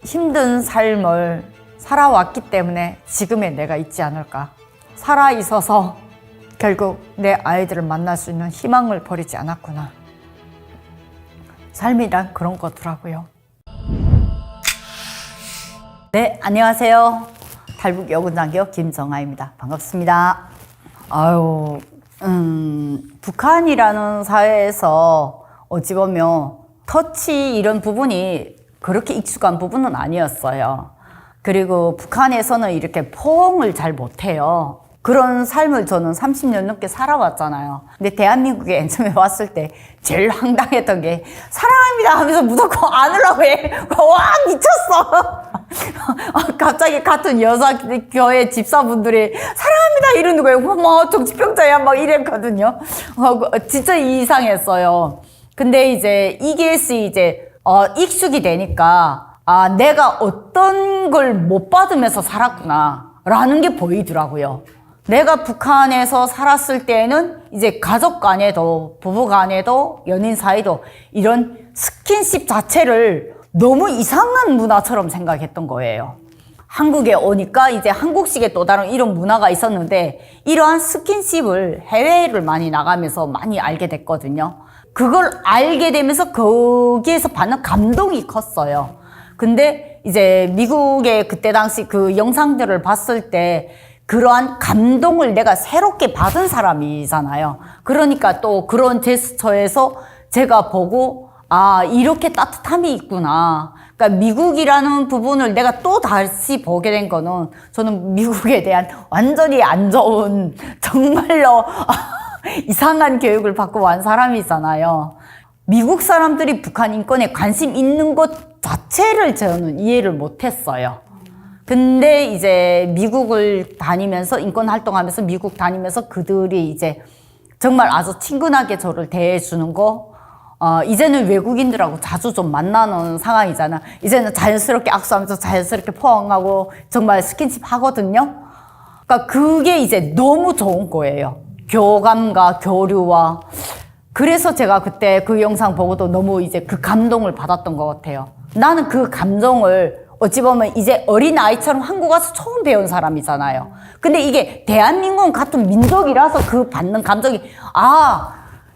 힘든 삶을 살아왔기 때문에 지금의 내가 있지 않을까. 살아 있어서 결국 내 아이들을 만날 수 있는 희망을 버리지 않았구나. 삶이란 그런 거더라고요. 네, 안녕하세요. 달북 여군장교 김정아입니다. 반갑습니다. 북한이라는 사회에서 어찌 보면 터치 이런 부분이 그렇게 익숙한 부분은 아니었어요. 그리고 북한에서는 이렇게 포옹을 잘 못해요. 그런 삶을 저는 30년 넘게 살아왔잖아요. 근데 대한민국에 맨 처음에 왔을 때 제일 황당했던 게 사랑합니다 하면서 무조건 안으려고 해. 와, 미쳤어. 갑자기 같은 여자 교회 집사분들이 사랑합니다 이러는 거예요. 뭐 정치병자야 막 이랬거든요. 진짜 이상했어요. 근데 이제 이게 익숙이 되니까 내가 어떤 걸 못 받으면서 살았구나 라는 게 보이더라고요. 내가 북한에서 살았을 때는 이제 가족 간에도 부부 간에도 연인 사이도 이런 스킨십 자체를 너무 이상한 문화처럼 생각했던 거예요. 한국에 오니까 이제 한국식의 또 다른 이런 문화가 있었는데 이러한 스킨십을 해외를 많이 나가면서 많이 알게 됐거든요. 그걸 알게 되면서 거기에서 받는 감동이 컸어요. 근데 이제 미국의 그때 당시 그 영상들을 봤을 때 그러한 감동을 내가 새롭게 받은 사람이잖아요. 그러니까 또 그런 제스처에서 제가 보고 이렇게 따뜻함이 있구나. 그러니까 미국이라는 부분을 내가 또 다시 보게 된 거는 저는 미국에 대한 완전히 안 좋은 정말로 이상한 교육을 받고 온 사람이잖아요. 미국 사람들이 북한 인권에 관심 있는 것 자체를 저는 이해를 못했어요. 근데 이제 미국을 다니면서 인권 활동하면서 미국 다니면서 그들이 이제 정말 아주 친근하게 저를 대해주는 거 이제는 외국인들하고 자주 좀 만나는 상황이잖아. 이제는 자연스럽게 악수하면서 자연스럽게 포옹하고 정말 스킨십 하거든요. 그러니까 그게 이제 너무 좋은 거예요. 교감과 교류와. 그래서 제가 그때 그 영상 보고도 너무 이제 그 감동을 받았던 것 같아요. 나는 그 감정을 어찌 보면 이제 어린아이처럼 한국 와서 처음 배운 사람이잖아요. 근데 이게 대한민국은 같은 민족이라서 그 받는 감정이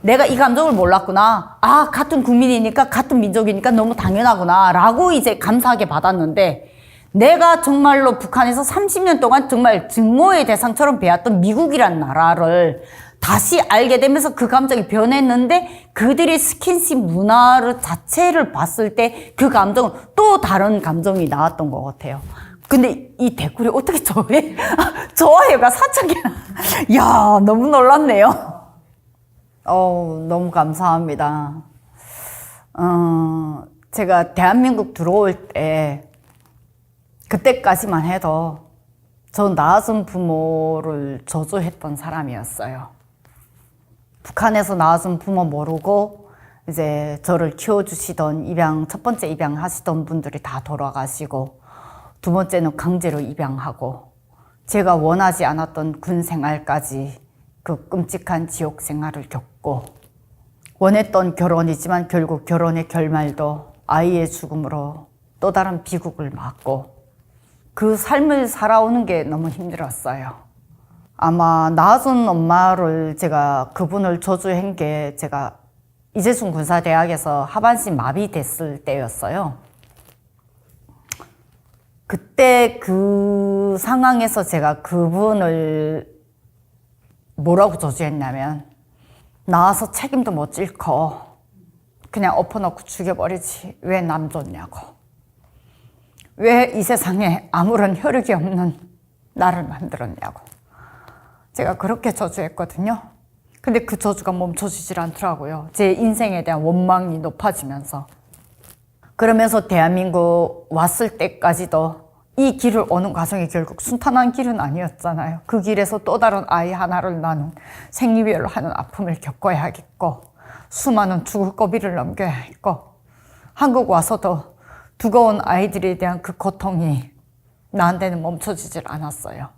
내가 이 감정을 몰랐구나. 같은 국민이니까 같은 민족이니까 너무 당연하구나 라고 이제 감사하게 받았는데 내가 정말로 북한에서 30년 동안 정말 증오의 대상처럼 배웠던 미국이란 나라를 다시 알게 되면서 그 감정이 변했는데 그들의 스킨십 문화를 자체를 봤을 때 그 감정은 또 다른 감정이 나왔던 것 같아요. 근데 이 댓글이 어떻게 좋아요가 4,000개나. 야, 너무 놀랐네요. 너무 감사합니다. 제가 대한민국 들어올 때 그때까지만 해도 저 낳아준 부모를 저주했던 사람이었어요. 북한에서 낳아준 부모 모르고 이제 저를 키워주시던 첫 번째 입양하시던 분들이 다 돌아가시고 두 번째는 강제로 입양하고 제가 원하지 않았던 군 생활까지 그 끔찍한 지옥 생활을 겪고 원했던 결혼이지만 결국 결혼의 결말도 아이의 죽음으로 또 다른 비극을 맞고 그 삶을 살아오는 게 너무 힘들었어요. 아마 낳아준 엄마를 그분을 저주한 게 제가 이재순 군사대학에서 하반신 마비됐을 때였어요. 그때 그 상황에서 제가 그분을 뭐라고 저주했냐면 나와서 책임도 못 질고 그냥 엎어놓고 죽여버리지 왜 남 줬냐고. 왜 이 세상에 아무런 혈육이 없는 나를 만들었냐고. 제가 그렇게 저주했거든요. 근데 그 저주가 멈춰지질 않더라고요. 제 인생에 대한 원망이 높아지면서. 그러면서 대한민국 왔을 때까지도 이 길을 오는 과정이 결국 순탄한 길은 아니었잖아요. 그 길에서 또 다른 아이 하나를 낳는 생리별로 하는 아픔을 겪어야겠고 수많은 죽을 고비를 넘겨야겠고 한국 와서도 두꺼운 아이들에 대한 그 고통이 나한테는 멈춰지질 않았어요.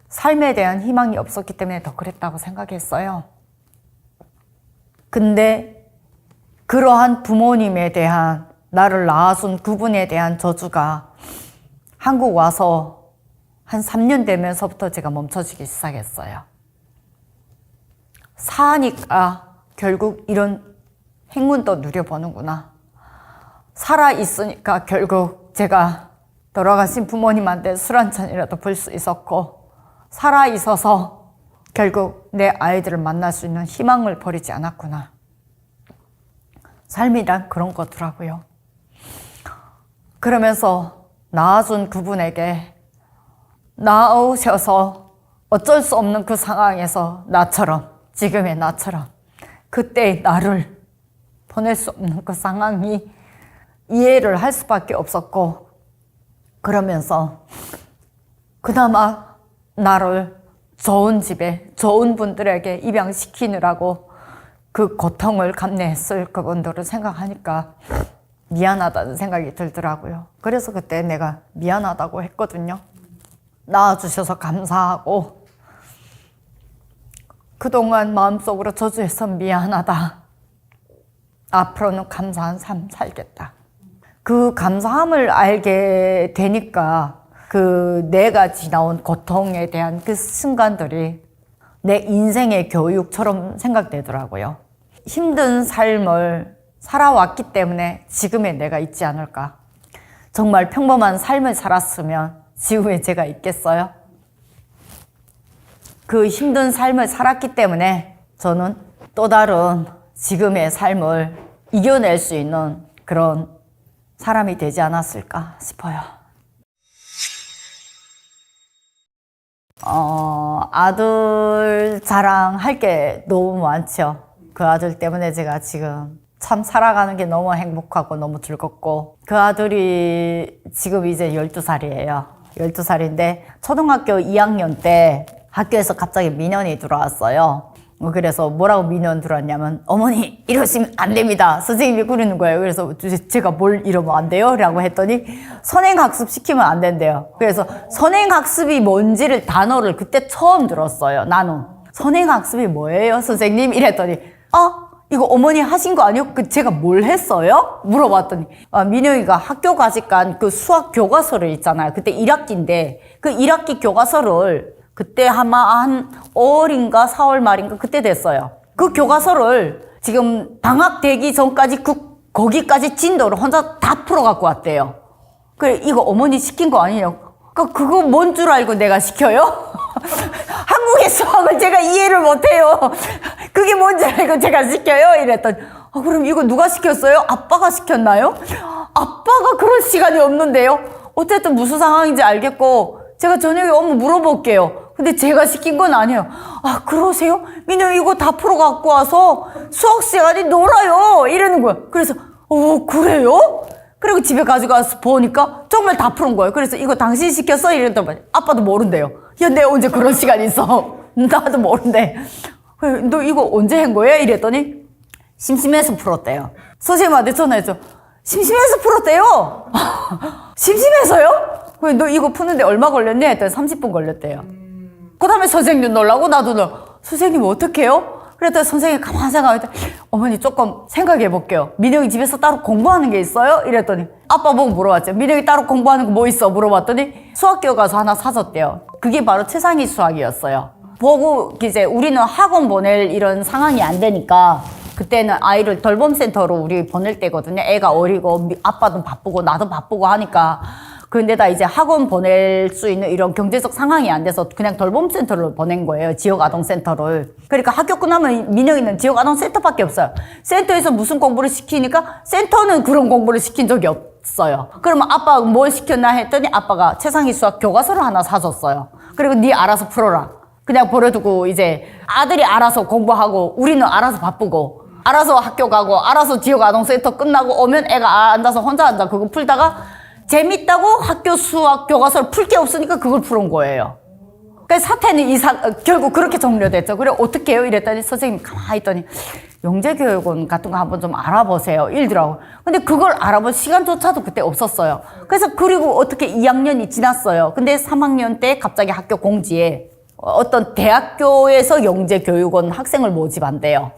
삶에 대한 희망이 없었기 때문에 더 그랬다고 생각했어요. 근데 그러한 부모님에 대한 나를 낳아준 그분에 대한 저주가 한국 와서 한 3년 되면서부터 제가 멈춰지기 시작했어요. 사니까 결국 이런 행운도 누려보는구나. 살아있으니까 결국 제가 돌아가신 부모님한테 술 한 잔이라도 볼 수 있었고, 살아있어서 결국 내 아이들을 만날 수 있는 희망을 버리지 않았구나. 삶이란 그런 거더라고요. 그러면서 낳아준 그분에게 낳으셔서 어쩔 수 없는 그 상황에서 나처럼, 지금의 나처럼 그때의 나를 보낼 수 없는 그 상황이 이해를 할 수밖에 없었고, 그러면서 그나마 나를 좋은 집에 좋은 분들에게 입양시키느라고 그 고통을 감내했을 그분들을 생각하니까 미안하다는 생각이 들더라고요. 그래서 그때 내가 미안하다고 했거든요. 낳아주셔서 감사하고 그동안 마음속으로 저주해서 미안하다. 앞으로는 감사한 삶 살겠다. 그 감사함을 알게 되니까 그 내가 지나온 고통에 대한 그 순간들이 내 인생의 교육처럼 생각되더라고요. 힘든 삶을 살아왔기 때문에 지금의 내가 있지 않을까. 정말 평범한 삶을 살았으면 지금의 제가 있겠어요? 그 힘든 삶을 살았기 때문에 저는 또 다른 지금의 삶을 이겨낼 수 있는 그런 사람이 되지 않았을까 싶어요. 아들 자랑할 게 너무 많죠. 그 아들 때문에 제가 지금 참 살아가는 게 너무 행복하고 너무 즐겁고, 그 아들이 지금 이제 12살이에요. 12살인데 초등학교 2학년 때 학교에서 갑자기 민원이 들어왔어요. 그래서 뭐라고 민원 들어왔냐면, 어머니 이러시면 안 됩니다. 선생님이 그러는 거예요. 그래서 제가 뭘 이러면 안 돼요? 라고 했더니 선행학습 시키면 안 된대요. 그래서 선행학습이 뭔지를 단어를 그때 처음 들었어요. 나는 선행학습이 뭐예요 선생님? 이랬더니 이거 어머니 하신 거 아니요? 제가 뭘 했어요? 물어봤더니 민영이가 학교 가지간 그 수학 교과서를 있잖아요. 그때 1학기인데 그 1학기 교과서를 그때 아마 한 5월인가 4월 말인가 그때 됐어요. 그 교과서를 지금 방학 되기 전까지 거기까지 진도를 혼자 다 풀어갖고 왔대요. 그래, 이거 어머니 시킨 거 아니에요? 그거 뭔 줄 알고 내가 시켜요? 한국의 수학을 제가 이해를 못해요. 그게 뭔지 알고 제가 시켜요? 이랬더니 그럼 이거 누가 시켰어요? 아빠가 시켰나요? 아빠가 그럴 시간이 없는데요. 어쨌든 무슨 상황인지 알겠고 제가 저녁에 오면 물어볼게요. 근데 제가 시킨 건 아니에요. 그러세요? 민영 이거 다 풀어갖고 와서 수학 시간에 놀아요. 이러는 거예요. 그래서 그래요? 그리고 집에 가져가서 보니까 정말 다 푸는 거예요. 그래서 이거 당신 시켰어? 이랬더니 아빠도 모른대요. 야, 내가 언제 그런 시간 있어? 나도 모른대. 너 이거 언제 한 거야? 이랬더니 심심해서 풀었대요. 선생님한테 전화했죠. 심심해서 풀었대요. 심심해서요? 너 이거 푸는데 얼마 걸렸니? 했더니 30분 걸렸대요. 그 다음에 선생님 놀라고 나도 놀라. 선생님 어떡해요? 그랬더니 선생님이 가만히 생각하더니 어머니 조금 생각해 볼게요. 민영이 집에서 따로 공부하는 게 있어요? 이랬더니 아빠 보고 물어봤죠. 민영이 따로 공부하는 거 뭐 있어? 물어봤더니 수학 교과서 하나 사줬대요. 그게 바로 최상위 수학이었어요. 보고 이제 우리는 학원 보낼 이런 상황이 안 되니까 그때는 아이를 돌봄센터로 우리 보낼 때거든요. 애가 어리고 아빠도 바쁘고 나도 바쁘고 하니까. 그런데다 이제 학원 보낼 수 있는 이런 경제적 상황이 안 돼서 그냥 돌봄센터를 보낸 거예요. 지역아동센터를. 그러니까 학교 끝나면 민영이는 지역아동센터밖에 없어요. 센터에서 무슨 공부를 시키니까 센터는 그런 공부를 시킨 적이 없어요. 그러면 아빠가 뭘 시켰나 했더니 아빠가 최상위 수학 교과서를 하나 사줬어요. 그리고 네 알아서 풀어라. 그냥 버려두고 이제 아들이 알아서 공부하고 우리는 알아서 바쁘고 알아서 학교 가고 알아서 지역아동센터 끝나고 오면 애가 앉아서 혼자 앉아 그거 풀다가 재밌다고 학교 수학 교과서를 풀 게 없으니까 그걸 풀은 거예요. 그러니까 사태는 결국 그렇게 종료됐죠. 그래 어떻게 해요? 이랬더니 선생님이 가만히 있더니 영재교육원 같은 거 한번 좀 알아보세요. 이러더라고요. 근데 그걸 알아볼 시간조차도 그때 없었어요. 그래서 그리고 어떻게 2학년이 지났어요. 근데 3학년 때 갑자기 학교 공지에 어떤 대학교에서 영재교육원 학생을 모집한대요.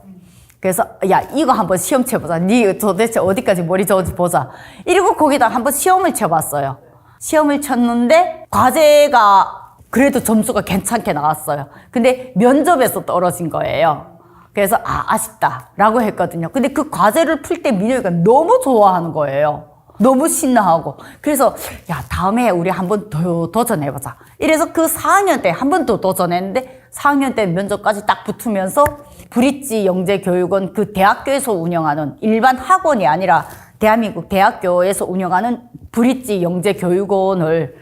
그래서 야 이거 한번 시험 쳐보자. 니 도대체 어디까지 머리 좋은지 보자. 이러고 거기다 한번 시험을 쳐봤어요. 시험을 쳤는데 과제가 그래도 점수가 괜찮게 나왔어요. 근데 면접에서 떨어진 거예요. 그래서 아쉽다라고 했거든요. 근데 그 과제를 풀 때 민혁이가 너무 좋아하는 거예요. 너무 신나하고. 그래서 야 다음에 우리 한번 더 도전해보자. 이래서 그 4학년 때 한 번 더 도전했는데 4학년 때 면접까지 딱 붙으면서 브릿지 영재교육원 그 대학교에서 운영하는 일반 학원이 아니라 대한민국 대학교에서 운영하는 브릿지 영재교육원을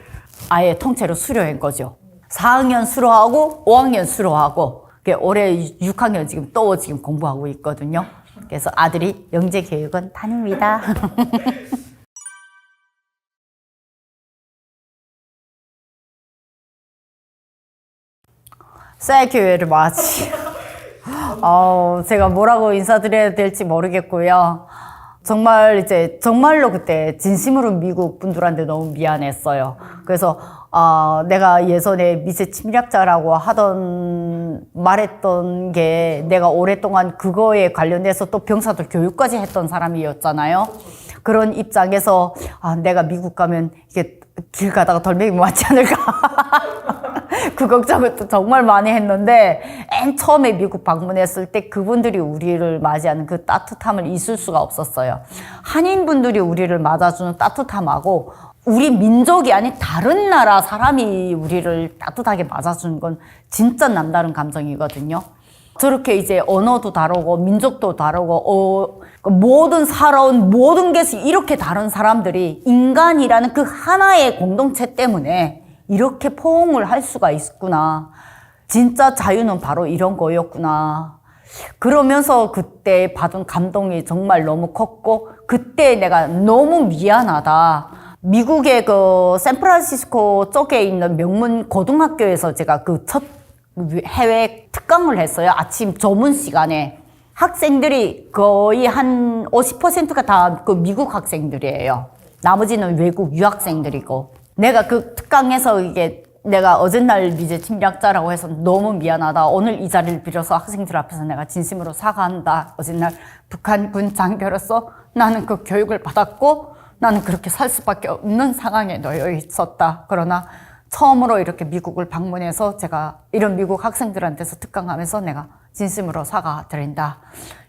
아예 통째로 수료한 거죠. 4학년 수료하고 5학년 수료하고 올해 6학년 지금 또 지금 공부하고 있거든요. 그래서 아들이 영재교육원 다닙니다. Thank you very much. 제가 뭐라고 인사드려야 될지 모르겠고요. 정말로 그때 진심으로 미국 분들한테 너무 미안했어요. 그래서, 내가 예전에 미제 침략자라고 말했던 게 내가 오랫동안 그거에 관련돼서 또 병사들 교육까지 했던 사람이었잖아요. 그런 입장에서, 내가 미국 가면 이게 길 가다가 돌멩이 맞지 않을까. 그 걱정을 또 정말 많이 했는데 맨 처음에 미국 방문했을 때 그분들이 우리를 맞이하는 그 따뜻함을 잊을 수가 없었어요. 한인분들이 우리를 맞아주는 따뜻함하고 우리 민족이 아닌 다른 나라 사람이 우리를 따뜻하게 맞아주는 건 진짜 남다른 감정이거든요. 저렇게 이제 언어도 다르고 민족도 다르고 모든 살아온 모든 것이 이렇게 다른 사람들이 인간이라는 그 하나의 공동체 때문에 이렇게 포옹을 할 수가 있구나. 진짜 자유는 바로 이런 거였구나. 그러면서 그때 받은 감동이 정말 너무 컸고 그때 내가 너무 미안하다. 미국의 그 샌프란시스코 쪽에 있는 명문 고등학교에서 제가 그 첫 해외 특강을 했어요. 아침 조문 시간에. 학생들이 거의 한 50%가 다 그 미국 학생들이에요. 나머지는 외국 유학생들이고. 내가 그 특강에서 이게 내가 어젠날 미제 침략자라고 해서 너무 미안하다. 오늘 이 자리를 빌어서 학생들 앞에서 내가 진심으로 사과한다. 어젠날 북한군 장교로서 나는 그 교육을 받았고 나는 그렇게 살 수밖에 없는 상황에 놓여 있었다. 그러나 처음으로 이렇게 미국을 방문해서 제가 이런 미국 학생들한테서 특강하면서 내가 진심으로 사과드린다.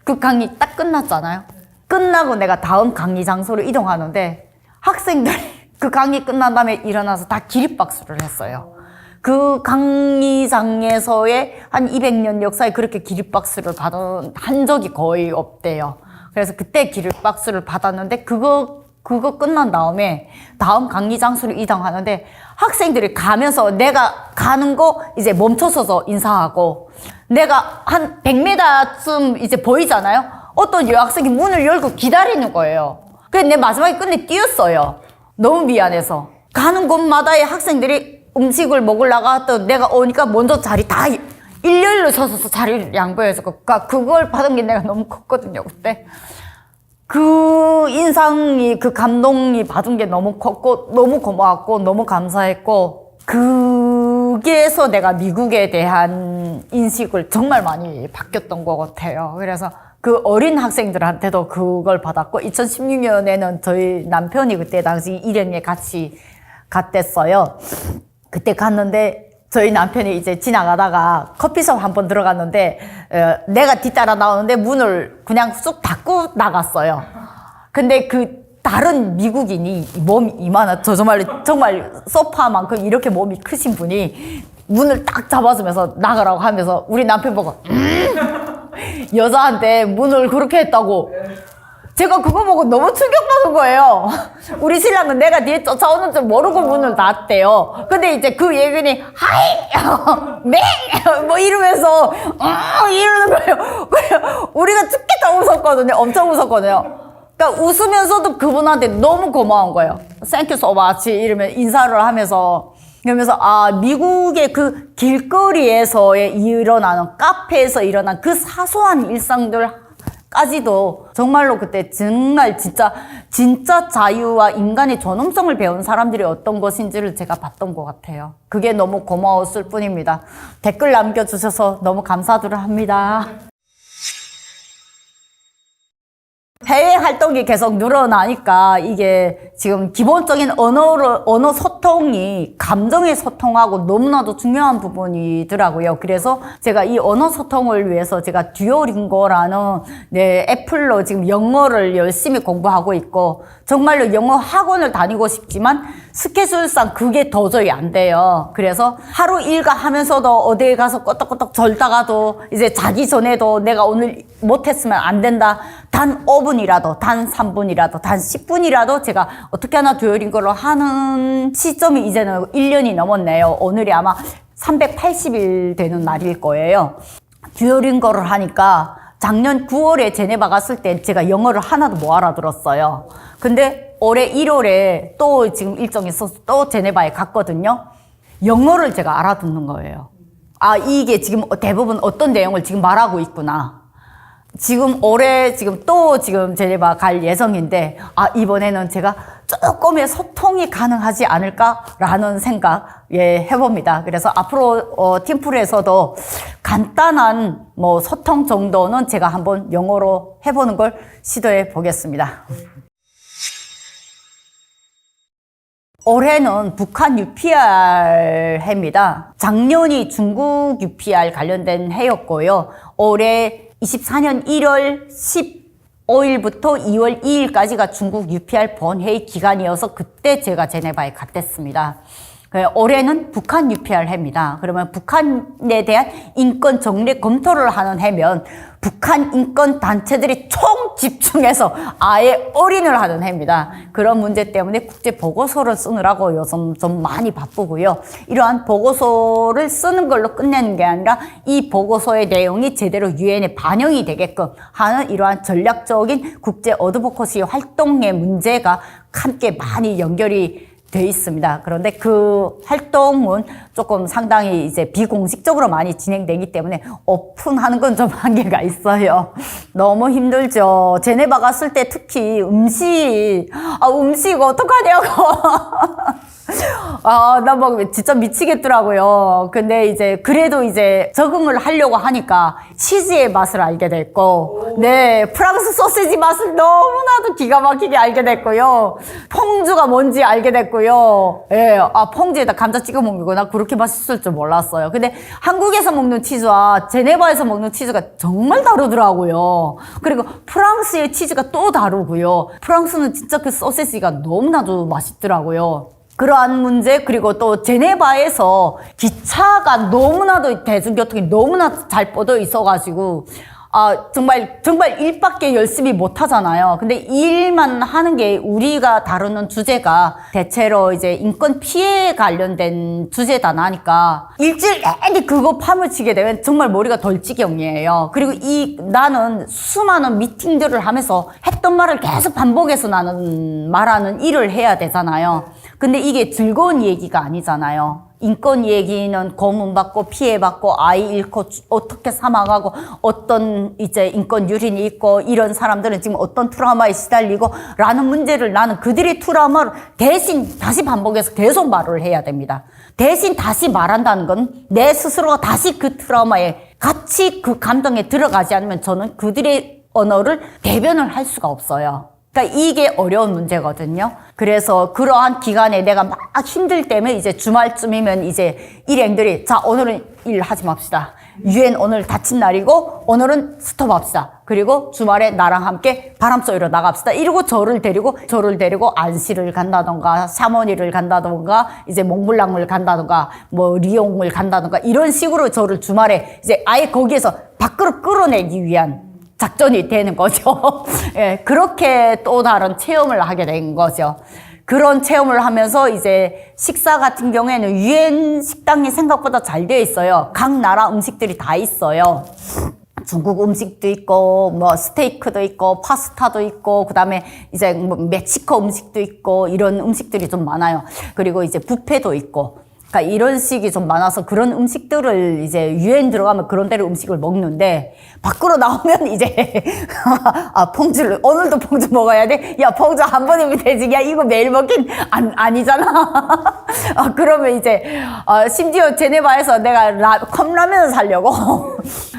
그 강의 딱 끝났잖아요. 끝나고 내가 다음 강의 장소로 이동하는데 학생들이 그 강의 끝난 다음에 일어나서 다 기립박수를 했어요. 그 강의장에서의 한 200년 역사에 그렇게 기립박수를 받은 한 적이 거의 없대요. 그래서 그때 기립박수를 받았는데 그거 끝난 다음에 다음 강의 장소로 이동하는데 학생들이 가면서 내가 가는 거 이제 멈춰서서 인사하고 내가 한 100m쯤 이제 보이잖아요. 어떤 여학생이 문을 열고 기다리는 거예요. 그래서 내 마지막에 끝내 뛰었어요. 너무 미안해서. 가는 곳마다의 학생들이 음식을 먹으려고 또 내가 오니까 먼저 자리 다 일렬로 서서 자리를 양보해서 그걸 받은 게 내가 너무 컸거든요, 그때. 그 인상이, 그 감동이 받은 게 너무 컸고, 너무 고마웠고, 너무 감사했고, 그게서 내가 미국에 대한 인식을 정말 많이 바뀌었던 것 같아요. 그래서 그 어린 학생들한테도 그걸 받았고 2016년에는 저희 남편이 그때 당시 일행에 같이 갔댔어요. 그때 갔는데 저희 남편이 이제 지나가다가 커피숍 한번 들어갔는데 내가 뒤따라 나오는데 문을 그냥 쑥 닫고 나갔어요. 근데 그 다른 미국인이 몸이 이만한 정말 소파만큼 이렇게 몸이 크신 분이 문을 딱 잡아주면서 나가라고 하면서 우리 남편 보고 여자한테 문을 그렇게 했다고. 제가 그거 보고 너무 충격받은 거예요. 우리 신랑은 내가 뒤에 쫓아오는 줄 모르고 문을 닫았대요. 근데 이제 그 예견이 하이 맹 뭐 이러면서 이러는 거예요. 그래서 우리가 죽겠다 웃었거든요. 엄청 웃었거든요. 그러니까 웃으면서도 그분한테 너무 고마운 거예요. Thank you so much 이러면 인사를 하면서 그러면서 미국의 그 길거리에서의 일어나는 카페에서 일어난 그 사소한 일상들까지도 정말로 그때 정말 진짜 자유와 인간의 존엄성을 배운 사람들이 어떤 것인지를 제가 봤던 것 같아요. 그게 너무 고마웠을 뿐입니다. 댓글 남겨주셔서 너무 감사드립니다. 해외 활동이 계속 늘어나니까 이게 지금 기본적인 언어 소통이 감정의 소통하고 너무나도 중요한 부분이더라고요. 그래서 제가 이 언어 소통을 위해서 제가 듀오링고라는 애플로 지금 영어를 열심히 공부하고 있고, 정말로 영어 학원을 다니고 싶지만 스케줄상 그게 도저히 안 돼요. 그래서 하루 일과 하면서도 어디에 가서 껐덕껐덕 절다가도 이제 자기 전에도 내가 오늘 못했으면 안 된다. 단 5분이라도, 단 3분이라도, 단 10분이라도 제가 어떻게 하나 듀오링고를 하는 시점이 이제는 1년이 넘었네요. 오늘이 아마 380일 되는 날일 거예요. 듀오링고를 하니까 작년 9월에 제네바 갔을 때 제가 영어를 하나도 못 알아들었어요. 근데 올해 1월에 또 지금 일정이 있어서 또 제네바에 갔거든요. 영어를 제가 알아듣는 거예요. 아, 이게 지금 대부분 어떤 내용을 지금 말하고 있구나. 지금 올해 지금 제네바 갈 예정인데, 아, 이번에는 제가 조금의 소통이 가능하지 않을까라는 생각, 해봅니다. 그래서 앞으로, 팀플에서도 간단한 소통 정도는 제가 한번 영어로 해보는 걸 시도해 보겠습니다. 올해는 북한 UPR 해입니다. 작년이 중국 UPR 관련된 해였고요. 올해 24년 1월 15일부터 2월 2일까지가 중국 UPR 본회의 기간이어서 그때 제가 제네바에 갔댔습니다. 올해는 북한 UPR 해입니다. 그러면 북한에 대한 인권 정례 검토를 하는 해면 북한 인권 단체들이 총 집중해서 아예 올인을 하는 해입니다. 그런 문제 때문에 국제 보고서를 쓰느라고 요즘 좀 많이 바쁘고요. 이러한 보고서를 쓰는 걸로 끝내는 게 아니라 이 보고서의 내용이 제대로 유엔에 반영이 되게끔 하는 이러한 전략적인 국제 어드보커시 활동의 문제가 함께 많이 연결이 돼 있습니다. 그런데 그 활동은 조금 상당히 이제 비공식적으로 많이 진행되기 때문에 오픈하는 건 좀 한계가 있어요. 너무 힘들죠. 제네바 갔을 때 특히 음식 어떡하냐고. 나 막 진짜 미치겠더라고요. 근데 이제 그래도 이제 적응을 하려고 하니까 치즈의 맛을 알게 됐고, 네, 프랑스 소시지 맛을 너무나도 기가 막히게 알게 됐고요. 퐁주가 뭔지 알게 됐고요. 예, 퐁주에다 감자 찍어 먹는 거구나. 그렇게 맛있을 줄 몰랐어요. 근데 한국에서 먹는 치즈와 제네바에서 먹는 치즈가 정말 다르더라고요. 그리고 프랑스의 치즈가 또 다르고요. 프랑스는 진짜 그 소시지가 너무나도 맛있더라고요. 그러한 문제, 그리고 또 제네바에서 기차가 너무나도 대중교통이 너무나 잘 뻗어 있어가지고 정말 일밖에 열심히 못 하잖아요. 근데 이 일만 하는 게 우리가 다루는 주제가 대체로 이제 인권 피해에 관련된 주제다 나니까 일주일 내내 그거 파묻히게 되면 정말 머리가 덜지경이에요. 그리고 나는 수많은 미팅들을 하면서 했던 말을 계속 반복해서 나는 말하는 일을 해야 되잖아요. 근데 이게 즐거운 얘기가 아니잖아요. 인권 얘기는 고문받고 피해받고 아이 잃고 어떻게 사망하고 어떤 이제 인권 유린이 있고 이런 사람들은 지금 어떤 트라우마에 시달리고 라는 문제를 나는 그들의 트라우마를 대신 다시 반복해서 계속 말을 해야 됩니다. 대신 다시 말한다는 건 내 스스로가 다시 그 트라우마에 같이 그 감정에 들어가지 않으면 저는 그들의 언어를 대변을 할 수가 없어요. 그러니까 이게 어려운 문제거든요. 그래서 그러한 기간에 내가 막 힘들 때면 이제 주말쯤이면 이제 일행들이 자, 오늘은 일 하지 맙시다. 유엔 오늘 다친 날이고 오늘은 스톱합시다. 그리고 주말에 나랑 함께 바람 쐬러 나갑시다. 이러고 저를 데리고 안시를 간다던가 샤머니를 간다던가 이제 몽블랑을 간다던가 뭐 리옹을 간다던가 이런 식으로 저를 주말에 이제 아예 거기에서 밖으로 끌어내기 위한 작전이 되는 거죠. 예, 그렇게 또 다른 체험을 하게 된 거죠. 그런 체험을 하면서 이제 식사 같은 경우에는 유엔 식당이 생각보다 잘 되어 있어요. 각 나라 음식들이 다 있어요. 중국 음식도 있고, 뭐, 스테이크도 있고, 파스타도 있고, 그 다음에 이제 뭐 멕시코 음식도 있고, 이런 음식들이 좀 많아요. 그리고 이제 뷔페도 있고. 그러니까 이런 식이 좀 많아서 그런 음식들을 이제 유엔 들어가면 그런 데로 음식을 먹는데 밖으로 나오면 이제 퐁주를 오늘도 퐁주 먹어야 돼? 야, 퐁주 한 번이면 되지. 야, 이거 매일 먹긴 아니잖아. 그러면 이제 심지어 제네바에서 내가 컵라면을 사려고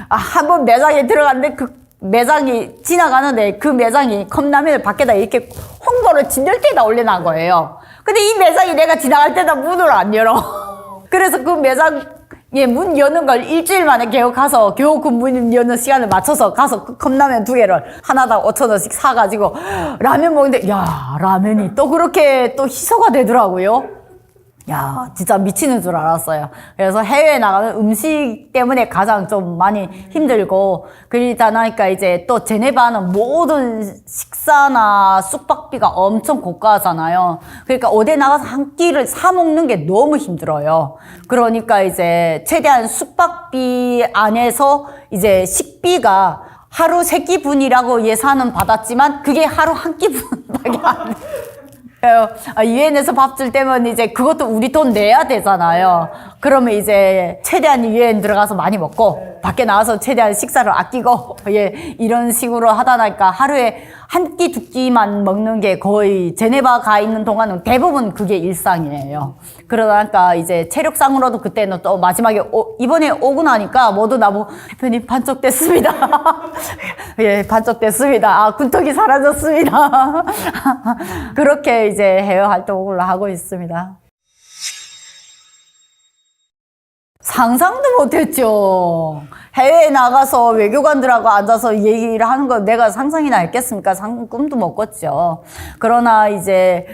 한 번 매장에 들어갔는데 그 매장이 지나가는데 그 매장이 컵라면을 밖에다 이렇게 홍보를 진열 때다 올려놓은 거예요. 근데 이 매장이 내가 지나갈 때다 문을 안 열어. 그래서 그 매장에 문 여는 걸 일주일 만에 겨우 가서 겨우 그 문 여는 시간을 맞춰서 가서 그 컵라면 2개를 하나당 5,000원씩 사가지고 라면 먹는데 야 라면이 또 그렇게 또 희소가 되더라고요. 야, 진짜 미치는 줄 알았어요. 그래서 해외에 나가면 음식 때문에 가장 좀 많이 힘들고, 그러다 나니까 이제 또 제네바는 모든 식사나 숙박비가 엄청 고가잖아요. 그러니까 어디 나가서 한 끼를 사 먹는 게 너무 힘들어요. 그러니까 이제 최대한 숙박비 안에서 이제 식비가 하루 3끼분이라고 예산은 받았지만 그게 하루 한 끼분밖에 안 돼요. 유엔에서 밥 줄 때면 이제 그것도 우리 돈 내야 되잖아요. 그러면 이제 최대한 유엔 들어가서 많이 먹고 밖에 나와서 최대한 식사를 아끼고 이런 식으로 하다 보니까 하루에 한 끼, 2끼만 먹는 게 거의 제네바 가 있는 동안은 대부분 그게 일상이에요. 그러다니까 이제 체력상으로도 그때는 또 마지막에 이번에 오고 나니까 모두 나보고 대표님 반쪽됐습니다. 반쪽됐습니다. 군턱이 사라졌습니다. 그렇게 이제 해외 활동을 하고 있습니다. 상상도 못했죠. 해외에 나가서 외교관들하고 앉아서 얘기를 하는 거 내가 상상이나 했겠습니까? 꿈도 못 꿨죠. 그러나 이제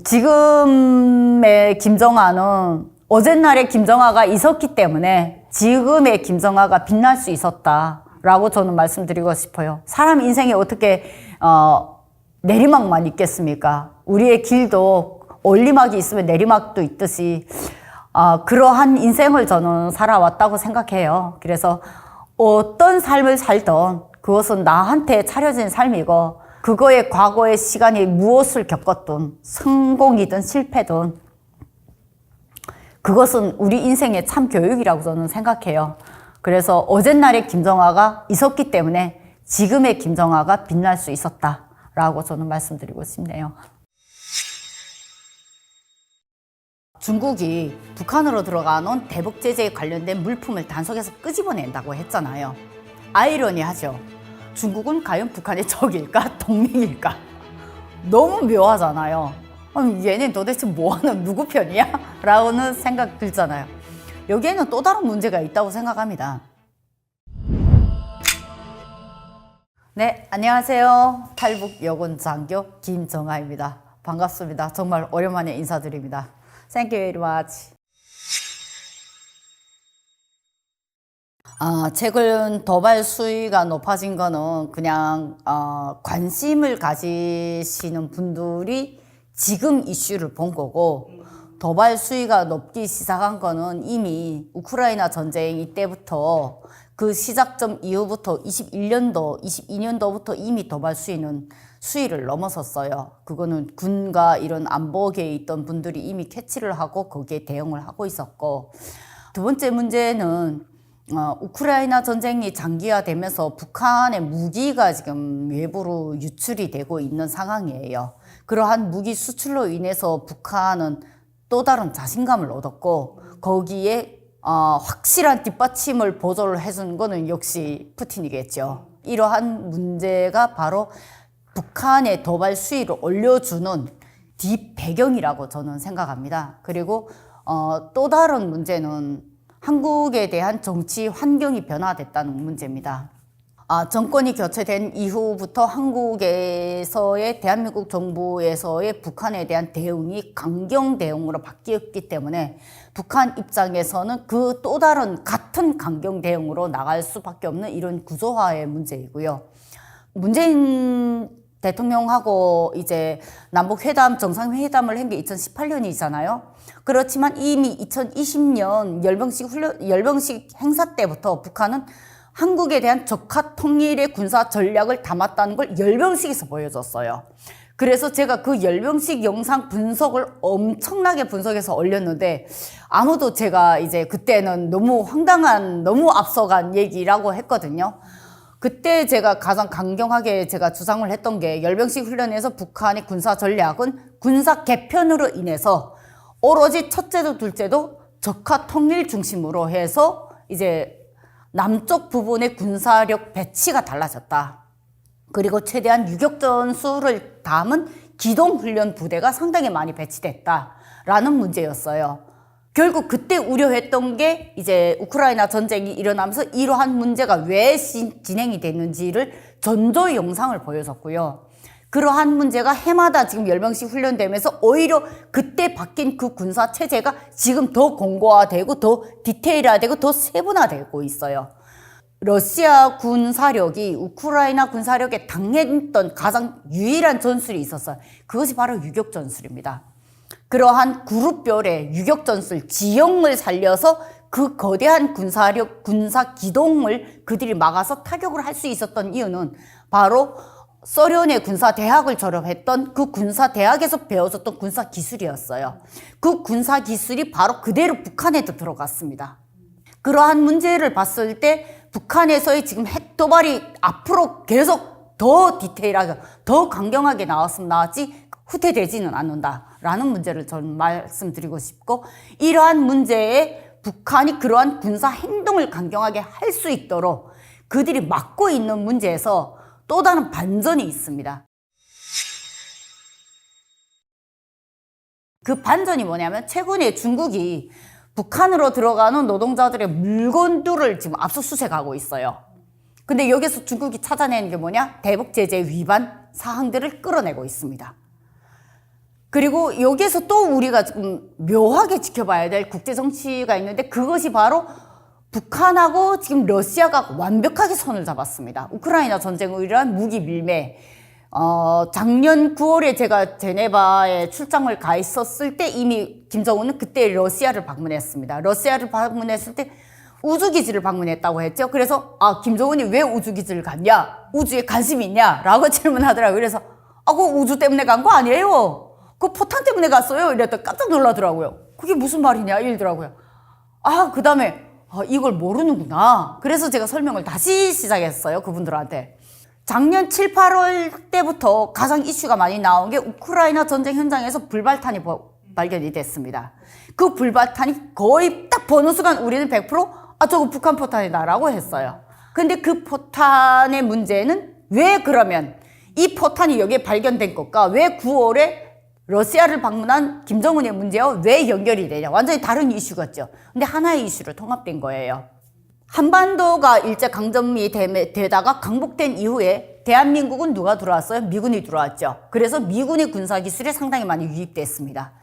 지금의 김정아는 어젯날의 김정아가 있었기 때문에 지금의 김정아가 빛날 수 있었다라고 저는 말씀드리고 싶어요. 사람 인생에 어떻게 내리막만 있겠습니까? 우리의 길도 올리막이 있으면 내리막도 있듯이 그러한 인생을 저는 살아왔다고 생각해요. 그래서 어떤 삶을 살던 그것은 나한테 차려진 삶이고 그거의 과거의 시간이 무엇을 겪었든 성공이든 실패든 그것은 우리 인생의 참 교육이라고 저는 생각해요. 그래서 어젯날의 김정아가 있었기 때문에 지금의 김정아가 빛날 수 있었다라고 저는 말씀드리고 싶네요. 중국이 북한으로 들어가는 대북 제재에 관련된 물품을 단속해서 끄집어낸다고 했잖아요. 아이러니하죠. 중국은 과연 북한의 적일까? 동맹일까? 너무 묘하잖아요. 얘는 도대체 뭐하는 누구 편이야? 라고는 생각 들잖아요. 여기에는 또 다른 문제가 있다고 생각합니다. 네, 안녕하세요. 탈북 여군 장교 김정아입니다. 반갑습니다. 정말 오랜만에 인사드립니다. Thank you very much. 최근 도발 수위가 높아진 거는 그냥 관심을 가지시는 분들이 지금 이슈를 본 거고, 도발 수위가 높기 시작한 거는 이미 우크라이나 전쟁 이때부터 그 시작점 이후부터 21년도, 22년도부터 이미 도발 수위를 넘어섰어요. 그거는 군과 이런 안보계에 있던 분들이 이미 캐치를 하고 거기에 대응을 하고 있었고, 두 번째 문제는 우크라이나 전쟁이 장기화되면서 북한의 무기가 지금 외부로 유출이 되고 있는 상황이에요. 그러한 무기 수출로 인해서 북한은 또 다른 자신감을 얻었고, 거기에 확실한 뒷받침을 보조를 해준 거는 역시 푸틴이겠죠. 이러한 문제가 바로 북한의 도발 수위를 올려주는 뒷배경이라고 저는 생각합니다. 그리고 또 다른 문제는 한국에 대한 정치 환경이 변화됐다는 문제입니다. 정권이 교체된 이후부터 한국에서의 대한민국 정부에서의 북한에 대한 대응이 강경 대응으로 바뀌었기 때문에 북한 입장에서는 그 또 다른 같은 강경 대응으로 나갈 수밖에 없는 이런 구조화의 문제이고요. 문재인 대통령하고 이제 남북회담, 정상회담을 한 게 2018년이잖아요. 그렇지만 이미 2020년 열병식 행사 때부터 북한은 한국에 대한 적화 통일의 군사 전략을 담았다는 걸 열병식에서 보여줬어요. 그래서 제가 그 열병식 영상 분석을 엄청나게 분석해서 올렸는데, 아무도 제가 이제 그때는 너무 황당한, 너무 앞서간 얘기라고 했거든요. 그때 제가 가장 강경하게 제가 주장을 했던 게, 열병식 훈련에서 북한의 군사 전략은 군사 개편으로 인해서 오로지 첫째도 둘째도 적화 통일 중심으로 해서 이제 남쪽 부분의 군사력 배치가 달라졌다. 그리고 최대한 유격 전술을 담은 기동훈련 부대가 상당히 많이 배치됐다라는 문제였어요. 결국 그때 우려했던 게 이제 우크라이나 전쟁이 일어나면서 이러한 문제가 왜 진행이 됐는지를 전조 영상을 보여줬고요. 그러한 문제가 해마다 지금 10명씩 훈련되면서 오히려 그때 바뀐 그 군사 체제가 지금 더 공고화되고 더 디테일화되고 더 세분화되고 있어요. 러시아 군사력이 우크라이나 군사력에 당했던 가장 유일한 전술이 있었어요. 그것이 바로 유격 전술입니다. 그러한 그룹별의 유격 전술, 지형을 살려서 그 거대한 군사력, 군사 기동을 그들이 막아서 타격을 할 수 있었던 이유는 바로 소련의 군사대학을 졸업했던 그 군사대학에서 배워졌던 군사기술이었어요. 그 군사기술이 바로 그대로 북한에도 들어갔습니다. 그러한 문제를 봤을 때 북한에서의 지금 핵 도발이 앞으로 계속 더 디테일하게, 더 강경하게 나왔으면 나왔지 후퇴되지는 않는다라는 문제를 저는 말씀드리고 싶고, 이러한 문제에 북한이 그러한 군사 행동을 강경하게 할 수 있도록 그들이 막고 있는 문제에서 또 다른 반전이 있습니다. 그 반전이 뭐냐면 최근에 중국이 북한으로 들어가는 노동자들의 물건들을 지금 압수수색하고 있어요. 근데 여기서 중국이 찾아내는 게 뭐냐? 대북 제재 위반 사항들을 끌어내고 있습니다. 그리고 여기에서 또 우리가 지금 묘하게 지켜봐야 될 국제 정치가 있는데, 그것이 바로 북한하고 지금 러시아가 완벽하게 손을 잡았습니다. 우크라이나 전쟁으로 인한 무기 밀매. 작년 9월에 제가 제네바에 출장을 가 있었을 때 이미 김정은은 그때 러시아를 방문했습니다. 러시아를 방문했을 때 우주기지를 방문했다고 했죠. 그래서 김정은이 왜 우주기지를 갔냐? 우주에 관심이 있냐? 라고 질문하더라고요. 그래서 그거 우주 때문에 간 거 아니에요. 그 포탄 때문에 갔어요. 이랬더니 깜짝 놀라더라고요. 그게 무슨 말이냐? 이러더라고요. 그 다음에 이걸 모르는구나. 그래서 제가 설명을 다시 시작했어요. 그분들한테. 작년 7, 8월 때부터 가장 이슈가 많이 나온 게 우크라이나 전쟁 현장에서 불발탄이 발견이 됐습니다. 그 불발탄이 거의 딱 보는 순간 우리는 100% 저거 북한 포탄이다 라고 했어요. 근데 그 포탄의 문제는 왜 그러면 이 포탄이 여기에 발견된 것과 왜 9월에 러시아를 방문한 김정은의 문제와 왜 연결이 되냐. 완전히 다른 이슈겠죠. 근데 하나의 이슈로 통합된 거예요. 한반도가 일제강점기 되다가 강복된 이후에 대한민국은 누가 들어왔어요? 미군이 들어왔죠. 그래서 미군의 군사기술이 상당히 많이 유입됐습니다.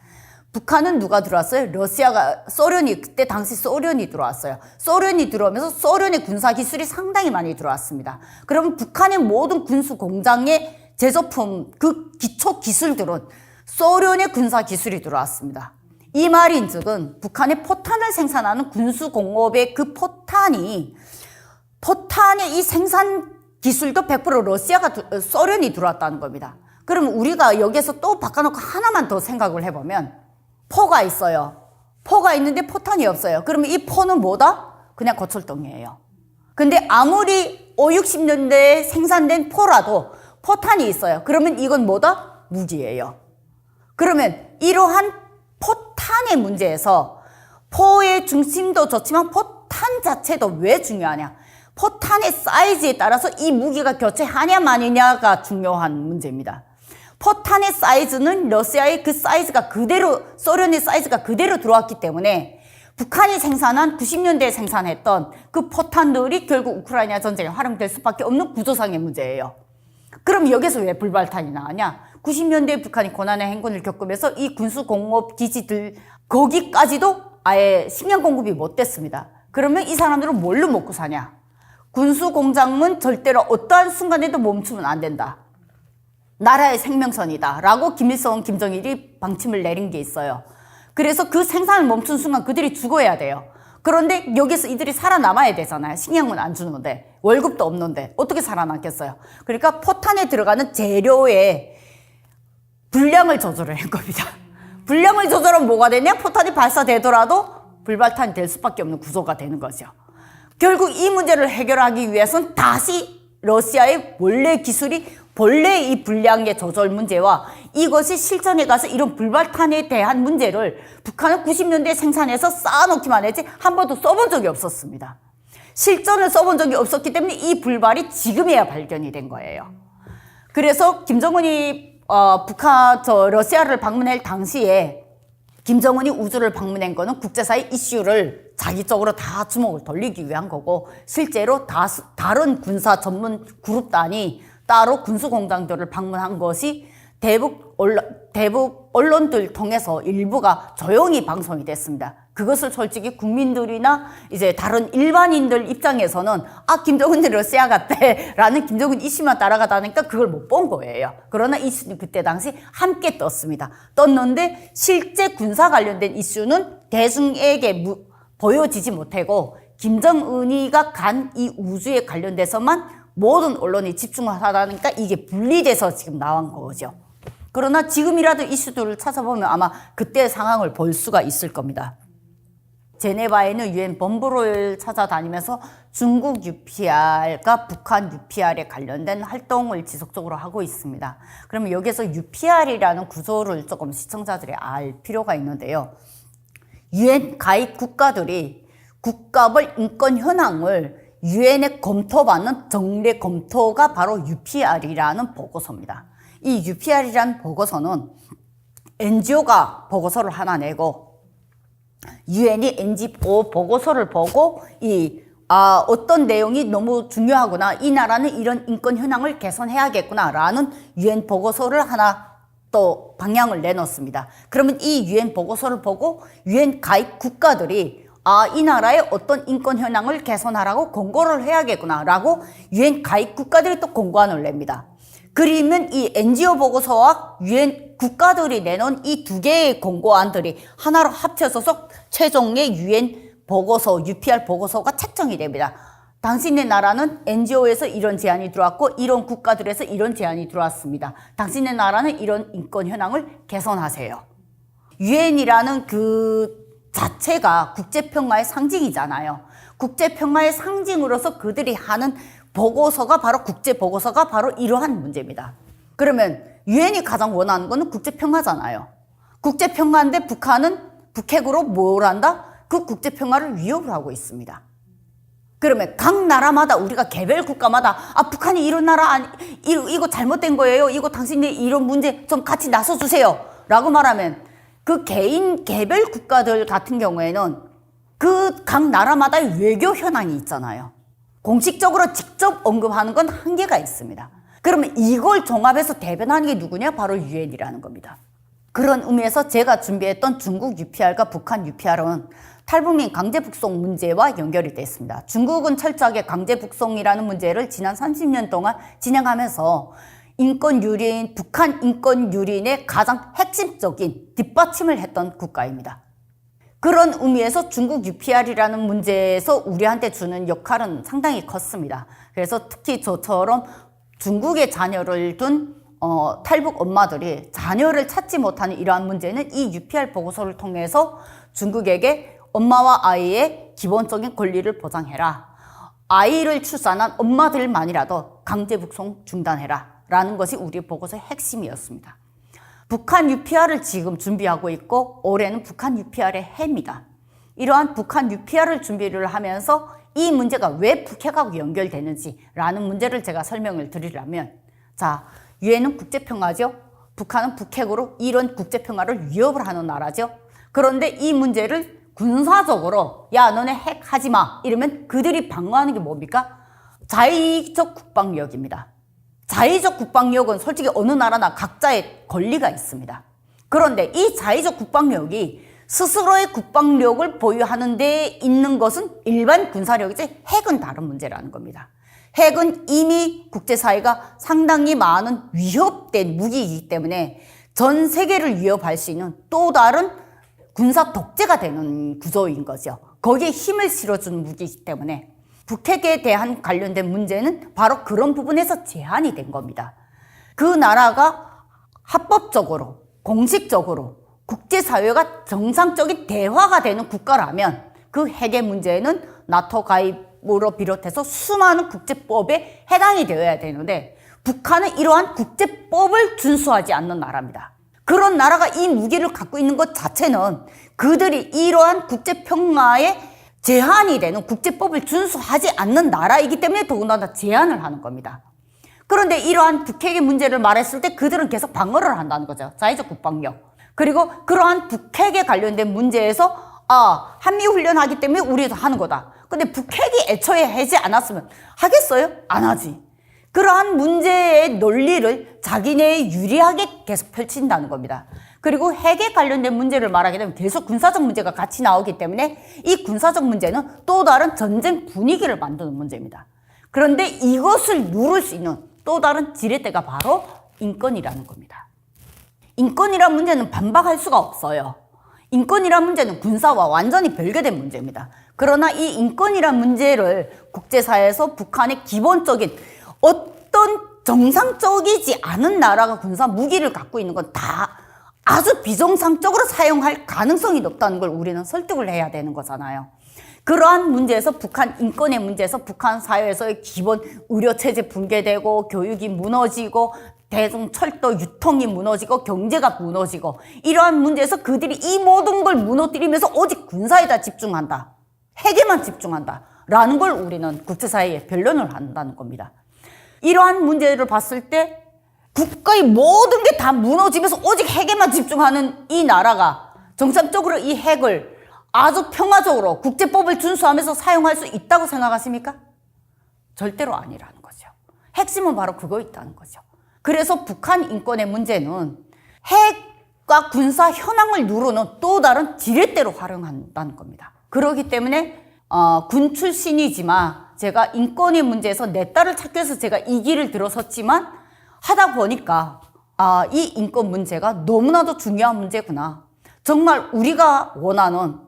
북한은 누가 들어왔어요? 그때 당시 소련이 들어왔어요. 소련이 들어오면서 소련의 군사기술이 상당히 많이 들어왔습니다. 그러면 북한의 모든 군수공장의 제조품, 그 기초기술들은 소련의 군사기술이 들어왔습니다. 이 말인즉은 북한의 포탄을 생산하는 군수공업의 그 포탄의 이 생산 기술도 100% 소련이 들어왔다는 겁니다. 그럼 우리가 여기에서 또 바꿔놓고 하나만 더 생각을 해보면, 포가 있어요. 포가 있는데 포탄이 없어요. 그러면 이 포는 뭐다? 그냥 고철동이에요. 근데 아무리 50, 60년대에 생산된 포라도 포탄이 있어요. 그러면 이건 뭐다? 무기예요. 그러면 이러한 포탄의 문제에서 포의 중심도 좋지만 포탄 자체도 왜 중요하냐? 포탄의 사이즈에 따라서 이 무기가 교체하냐 마느냐가 중요한 문제입니다. 포탄의 사이즈는 러시아의 그 사이즈가 그대로, 소련의 사이즈가 그대로 들어왔기 때문에 북한이 생산한 90년대에 생산했던 그 포탄들이 결국 우크라이나 전쟁에 활용될 수밖에 없는 구조상의 문제예요. 그럼 여기서 왜 불발탄이 나왔냐? 90년대에 북한이 고난의 행군을 겪으면서 이 군수공업 기지들 거기까지도 아예 식량 공급이 못 됐습니다. 그러면 이 사람들은 뭘로 먹고 사냐? 군수공장은 절대로 어떠한 순간에도 멈추면 안 된다. 나라의 생명선이다 라고 김일성, 김정일이 방침을 내린 게 있어요. 그래서 그 생산을 멈춘 순간 그들이 죽어야 돼요. 그런데 여기서 이들이 살아남아야 되잖아요. 식량은 안 주는데, 월급도 없는데 어떻게 살아남겠어요? 그러니까 포탄에 들어가는 재료의 분량을 조절을 한 겁니다. 분량을 조절하면 뭐가 되냐? 포탄이 발사되더라도 불발탄이 될 수밖에 없는 구조가 되는 거죠. 결국 이 문제를 해결하기 위해서는 다시 러시아의 원래 기술이 본래 이 분량의 조절 문제와 이것이 실전에 가서 이런 불발탄에 대한 문제를 북한은 90년대에 생산해서 쌓아놓기만 했지 한 번도 써본 적이 없었습니다. 실전을 써본 적이 없었기 때문에 이 불발이 지금에야 발견이 된 거예요. 그래서 김정은이 러시아를 방문할 당시에 김정은이 우주를 방문한 거는 국제사회 이슈를 자기 쪽으로 다 주목을 돌리기 위한 거고, 실제로 다른 군사 전문 그룹단이 따로 군수공장들을 방문한 것이 대북 언론들 통해서 일부가 조용히 방송이 됐습니다. 그것을 솔직히 국민들이나 이제 다른 일반인들 입장에서는 김정은이 러시아 갔대 라는 김정은 이슈만 따라가다니까 그걸 못 본 거예요. 그러나 이슈는 그때 당시 함께 떴습니다. 떴는데 실제 군사 관련된 이슈는 대중에게 보여지지 못하고 김정은이가 간 이 우주에 관련돼서만 모든 언론이 집중하다니까 이게 분리돼서 지금 나온 거죠. 그러나 지금이라도 이슈들을 찾아보면 아마 그때 상황을 볼 수가 있을 겁니다. 제네바에는 유엔 본부를 찾아다니면서 중국 UPR과 북한 UPR에 관련된 활동을 지속적으로 하고 있습니다. 그러면 여기서 UPR이라는 구조를 조금 시청자들이 알 필요가 있는데요. 유엔 가입 국가들이 국가별 인권 현황을 유엔에 검토받는 정례 검토가 바로 UPR이라는 보고서입니다. 이 UPR이라는 보고서는 NGO가 보고서를 하나 내고 유엔이 NGO 보고서를 보고 어떤 내용이 너무 중요하구나, 이 나라는 이런 인권 현황을 개선해야겠구나 라는 유엔 보고서를 하나 또 방향을 내놓습니다. 그러면 이 유엔 보고서를 보고 유엔 가입 국가들이 이 나라의 어떤 인권 현황을 개선하라고 권고를 해야겠구나 라고 유엔 가입 국가들이 또 권고안을 냅니다. 그러면 이 NGO 보고서와 유엔 국가들이 내놓은 이 두 개의 권고안들이 하나로 합쳐져서 최종의 유엔 보고서, UPR 보고서가 책정이 됩니다. 당신의 나라는 NGO에서 이런 제안이 들어왔고 이런 국가들에서 이런 제안이 들어왔습니다. 당신의 나라는 이런 인권 현황을 개선하세요. 유엔이라는 그 자체가 국제평화의 상징이잖아요. 국제평화의 상징으로서 그들이 하는 보고서가 바로 국제보고서가 바로 이러한 문제입니다. 그러면 유엔이 가장 원하는 거는 국제평화잖아요. 국제평화인데 북한은 북핵으로 뭘 한다? 그 국제평화를 위협을 하고 있습니다. 그러면 각 나라마다 우리가 개별 국가마다 북한이 이런 나라 이거 잘못된 거예요. 이거 당신이 이런 문제 좀 같이 나서주세요 라고 말하면 그 개별 국가들 같은 경우에는 그 각 나라마다의 외교 현황이 있잖아요. 공식적으로 직접 언급하는 건 한계가 있습니다. 그러면 이걸 종합해서 대변하는 게 누구냐? 바로 유엔이라는 겁니다. 그런 의미에서 제가 준비했던 중국 UPR과 북한 UPR은 탈북민 강제 북송 문제와 연결이 되어 있습니다. 중국은 철저하게 강제 북송이라는 문제를 지난 30년 동안 진행하면서 인권 유린, 북한 인권 유린의 가장 핵심적인 뒷받침을 했던 국가입니다. 그런 의미에서 중국 UPR이라는 문제에서 우리한테 주는 역할은 상당히 컸습니다. 그래서 특히 저처럼 중국에 자녀를 둔 탈북 엄마들이 자녀를 찾지 못하는 이러한 문제는 이 UPR 보고서를 통해서 중국에게 엄마와 아이의 기본적인 권리를 보장해라. 아이를 출산한 엄마들만이라도 강제 북송 중단해라. 라는 것이 우리 보고서의 핵심이었습니다. 북한 UPR을 지금 준비하고 있고 올해는 북한 UPR의 해입니다. 이러한 북한 UPR을 준비를 하면서 이 문제가 왜 북핵하고 연결되는지라는 문제를 제가 설명을 드리려면, 자, 유엔은 국제평화죠. 북한은 북핵으로 이런 국제평화를 위협을 하는 나라죠. 그런데 이 문제를 군사적으로 야 너네 핵 하지 마 이러면 그들이 방어하는 게 뭡니까? 자의적 국방력입니다. 자의적 국방력은 솔직히 어느 나라나 각자의 권리가 있습니다. 그런데 이 자의적 국방력이 스스로의 국방력을 보유하는 데 있는 것은 일반 군사력이지 핵은 다른 문제라는 겁니다. 핵은 이미 국제사회가 상당히 많은 위협된 무기이기 때문에 전 세계를 위협할 수 있는 또 다른 군사 독재가 되는 구조인 거죠. 거기에 힘을 실어주는 무기이기 때문에 북핵에 대한 관련된 문제는 바로 그런 부분에서 제한이 된 겁니다. 그 나라가 합법적으로, 공식적으로 국제사회가 정상적인 대화가 되는 국가라면 그 핵의 문제는 나토 가입으로 비롯해서 수많은 국제법에 해당이 되어야 되는데 북한은 이러한 국제법을 준수하지 않는 나라입니다. 그런 나라가 이 무기를 갖고 있는 것 자체는 그들이 이러한 국제평화에 제한이 되는 국제법을 준수하지 않는 나라이기 때문에 더군다나 제한을 하는 겁니다. 그런데 이러한 북핵의 문제를 말했을 때 그들은 계속 방어를 한다는 거죠. 자의적 국방력. 그리고 그러한 북핵에 관련된 문제에서 한미 훈련하기 때문에 우리도 하는 거다. 근데 북핵이 애초에 하지 않았으면 하겠어요? 안 하지. 그러한 문제의 논리를 자기네에 유리하게 계속 펼친다는 겁니다. 그리고 핵에 관련된 문제를 말하게 되면 계속 군사적 문제가 같이 나오기 때문에 이 군사적 문제는 또 다른 전쟁 분위기를 만드는 문제입니다. 그런데 이것을 누를 수 있는 또 다른 지렛대가 바로 인권이라는 겁니다. 인권이란 문제는 반박할 수가 없어요. 인권이란 문제는 군사와 완전히 별개된 문제입니다. 그러나 이 인권이란 문제를 국제사회에서 북한의 기본적인 어떤 정상적이지 않은 나라가 군사 무기를 갖고 있는 건 다 아주 비정상적으로 사용할 가능성이 높다는 걸 우리는 설득을 해야 되는 거잖아요. 그러한 문제에서 북한 인권의 문제에서 북한 사회에서의 기본 의료체제 붕괴되고 교육이 무너지고 대중철도 유통이 무너지고 경제가 무너지고 이러한 문제에서 그들이 이 모든 걸 무너뜨리면서 오직 군사에다 집중한다. 핵에만 집중한다. 라는 걸 우리는 국제사회에 변론을 한다는 겁니다. 이러한 문제를 봤을 때 국가의 모든 게 다 무너지면서 오직 핵에만 집중하는 이 나라가 정상적으로 이 핵을 아주 평화적으로 국제법을 준수하면서 사용할 수 있다고 생각하십니까? 절대로 아니라는 거죠. 핵심은 바로 그거 있다는 거죠. 그래서 북한 인권의 문제는 핵과 군사 현황을 누르는 또 다른 지렛대로 활용한다는 겁니다. 그렇기 때문에 군 출신이지만 제가 인권의 문제에서 내 딸을 찾기 위해서 제가 이 길을 들어섰지만 하다 보니까 이 인권 문제가 너무나도 중요한 문제구나. 정말 우리가 원하는,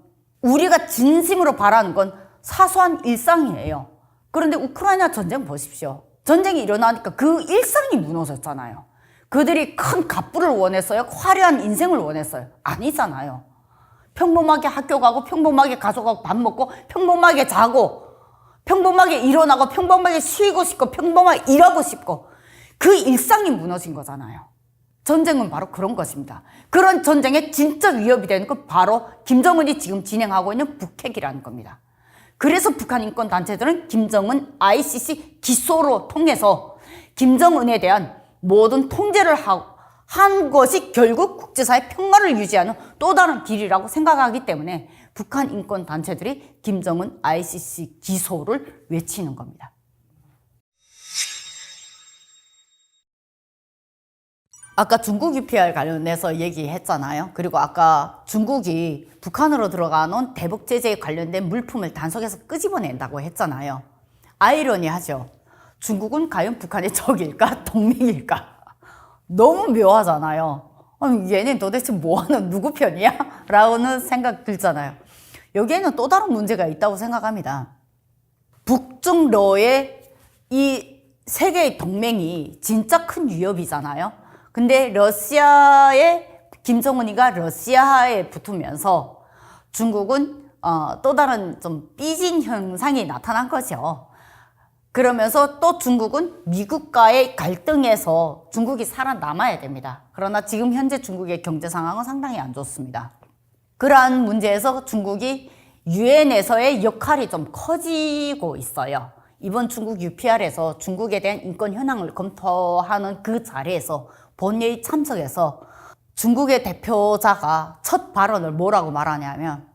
우리가 진심으로 바라는 건 사소한 일상이에요. 그런데 우크라이나 전쟁 보십시오. 전쟁이 일어나니까 그 일상이 무너졌잖아요. 그들이 큰 갑부를 원했어요? 화려한 인생을 원했어요? 아니잖아요. 평범하게 학교 가고 평범하게 가족하고 밥 먹고 평범하게 자고 평범하게 일어나고 평범하게 쉬고 싶고 평범하게 일하고 싶고 그 일상이 무너진 거잖아요. 전쟁은 바로 그런 것입니다. 그런 전쟁에 진짜 위협이 되는 건 바로 김정은이 지금 진행하고 있는 북핵이라는 겁니다. 그래서 북한 인권 단체들은 김정은 ICC 기소로 통해서 김정은에 대한 모든 통제를 한 것이 결국 국제사회 평화를 유지하는 또 다른 길이라고 생각하기 때문에 북한 인권 단체들이 김정은 ICC 기소를 외치는 겁니다. 아까 중국 UPR 관련해서 얘기했잖아요. 그리고 아까 중국이 북한으로 들어가는 대북 제재에 관련된 물품을 단속해서 끄집어낸다고 했잖아요. 아이러니하죠. 중국은 과연 북한의 적일까? 동맹일까? 너무 묘하잖아요. 얘는 도대체 뭐하는 누구 편이야? 라고는 생각 들잖아요. 여기에는 또 다른 문제가 있다고 생각합니다. 북중러의 이 세계의 동맹이 진짜 큰 위협이잖아요. 근데 김정은이가 러시아에 붙으면서 중국은 또 다른 좀 삐진 현상이 나타난 거죠. 그러면서 또 중국은 미국과의 갈등에서 중국이 살아남아야 됩니다. 그러나 지금 현재 중국의 경제 상황은 상당히 안 좋습니다. 그러한 문제에서 중국이 유엔에서의 역할이 좀 커지고 있어요. 이번 중국 UPR에서 중국에 대한 인권 현황을 검토하는 그 자리에서 본회의 참석해서 중국의 대표자가 첫 발언을 뭐라고 말하냐면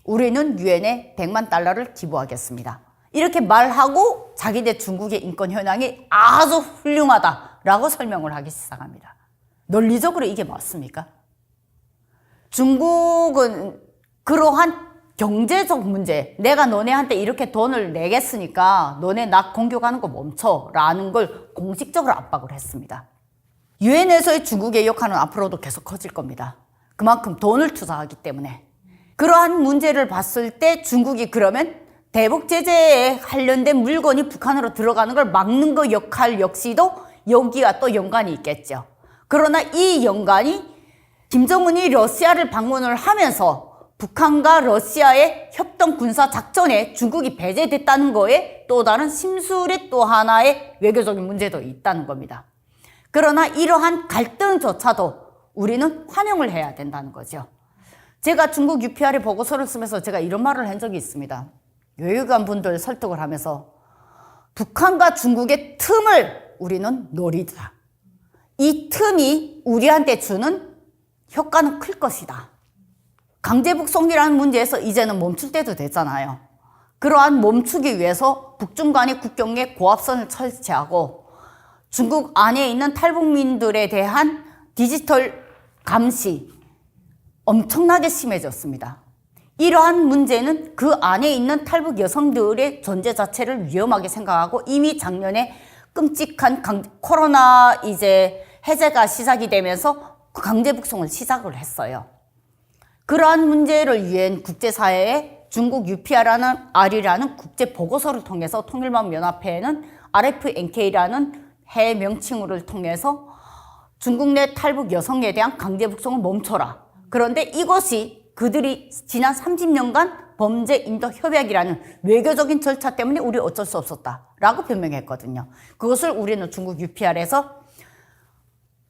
우리는 유엔에 100만 달러를 기부하겠습니다. 이렇게 말하고 자기네 중국의 인권 현황이 아주 훌륭하다라고 설명을 하기 시작합니다. 논리적으로 이게 맞습니까? 중국은 그러한 경제적 문제, 내가 너네한테 이렇게 돈을 내겠으니까 너네 나 공격하는 거 멈춰라는 걸 공식적으로 압박을 했습니다. 유엔에서의 중국의 역할은 앞으로도 계속 커질 겁니다. 그만큼 돈을 투자하기 때문에. 그러한 문제를 봤을 때 중국이 그러면 대북 제재에 관련된 물건이 북한으로 들어가는 걸 막는 거 역할 역시도 여기와 또 연관이 있겠죠. 그러나 이 연관이 김정은이 러시아를 방문을 하면서 북한과 러시아의 협동 군사 작전에 중국이 배제됐다는 거에 또 다른 심술의 또 하나의 외교적인 문제도 있다는 겁니다. 그러나 이러한 갈등조차도 우리는 환영을 해야 된다는 거죠. 제가 중국 UPR의 보고서를 쓰면서 제가 이런 말을 한 적이 있습니다. 여유관 분들 설득을 하면서 북한과 중국의 틈을 우리는 노리자. 이 틈이 우리한테 주는 효과는 클 것이다. 강제북송이라는 문제에서 이제는 멈출 때도 됐잖아요. 그러한 멈추기 위해서 북중 간의 국경에 고압선을 설치하고 중국 안에 있는 탈북민들에 대한 디지털 감시 엄청나게 심해졌습니다. 이러한 문제는 그 안에 있는 탈북 여성들의 존재 자체를 위험하게 생각하고 이미 작년에 끔찍한 코로나 이제 해제가 시작이 되면서 강제 북송을 시작을 했어요. 그러한 문제를 위한 국제사회에 중국 UPR이라는 국제 보고서를 통해서 통일만연합회는 RFNK라는 해 명칭을 통해서 중국 내 탈북 여성에 대한 강제 북송을 멈춰라. 그런데 이것이 그들이 지난 30년간 범죄 인도 협약이라는 외교적인 절차 때문에 우리 어쩔 수 없었다라고 변명했거든요. 그것을 우리는 중국 UPR에서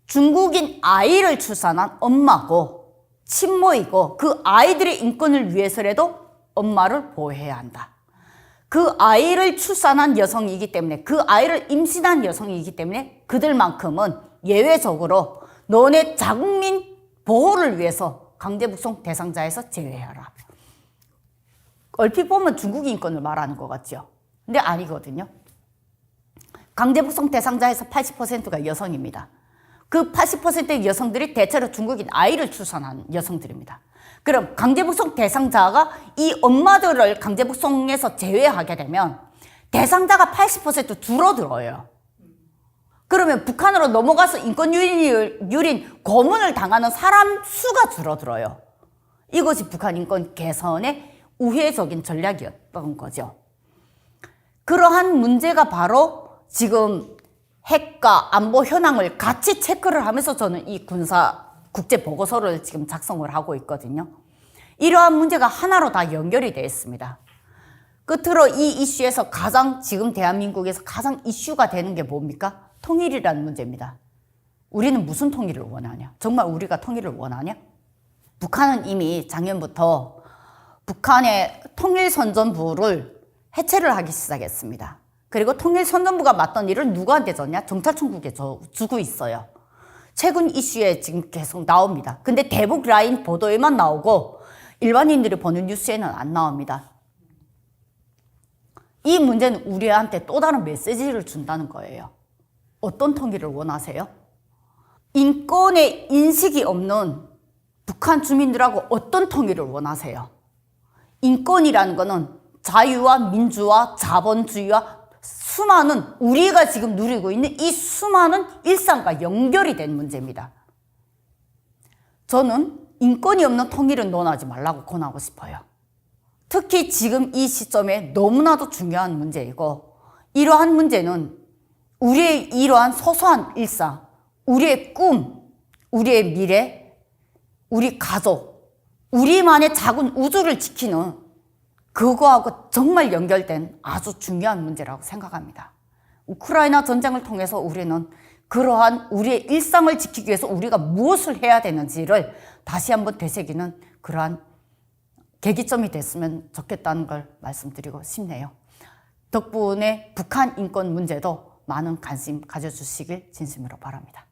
중국인 아이를 출산한 엄마고 친모이고 그 아이들의 인권을 위해서라도 엄마를 보호해야 한다. 그 아이를 출산한 여성이기 때문에 그 아이를 임신한 여성이기 때문에 그들만큼은 예외적으로 너네 자국민 보호를 위해서 강제북송 대상자에서 제외하라. 얼핏 보면 중국 인권을 말하는 것 같죠. 근데 아니거든요. 강제북송 대상자에서 80%가 여성입니다. 그 80%의 여성들이 대체로 중국인 아이를 출산한 여성들입니다. 그럼 강제북송 대상자가 이 엄마들을 강제북송에서 제외하게 되면 대상자가 80% 줄어들어요. 그러면 북한으로 넘어가서 인권 유린 고문을 당하는 사람 수가 줄어들어요. 이것이 북한 인권 개선의 우회적인 전략이었던 거죠. 그러한 문제가 바로 지금 핵과 안보 현황을 같이 체크를 하면서 저는 이 국제 보고서를 지금 작성을 하고 있거든요. 이러한 문제가 하나로 다 연결이 되어 있습니다. 끝으로 이 이슈에서 지금 대한민국에서 가장 이슈가 되는 게 뭡니까? 통일이라는 문제입니다. 우리는 무슨 통일을 원하냐? 정말 우리가 통일을 원하냐? 북한은 이미 작년부터 북한의 통일선전부를 해체를 하기 시작했습니다. 그리고 통일선전부가 맡던 일을 누구한테 줬냐? 경찰청국에 주고 있어요. 최근 이슈에 지금 계속 나옵니다. 근데 대북 라인 보도에만 나오고 일반인들이 보는 뉴스에는 안 나옵니다. 이 문제는 우리한테 또 다른 메시지를 준다는 거예요. 어떤 통일을 원하세요? 인권의 인식이 없는 북한 주민들하고 어떤 통일을 원하세요? 인권이라는 거는 자유와 민주와 자본주의와 수많은 우리가 지금 누리고 있는 이 수많은 일상과 연결이 된 문제입니다. 저는 인권이 없는 통일은 논하지 말라고 권하고 싶어요. 특히 지금 이 시점에 너무나도 중요한 문제이고 이러한 문제는 우리의 이러한 소소한 일상, 우리의 꿈, 우리의 미래, 우리 가족, 우리만의 작은 우주를 지키는 그거하고 정말 연결된 아주 중요한 문제라고 생각합니다. 우크라이나 전쟁을 통해서 우리는 그러한 우리의 일상을 지키기 위해서 우리가 무엇을 해야 되는지를 다시 한번 되새기는 그러한 계기점이 됐으면 좋겠다는 걸 말씀드리고 싶네요. 덕분에 북한 인권 문제도 많은 관심 가져주시길 진심으로 바랍니다.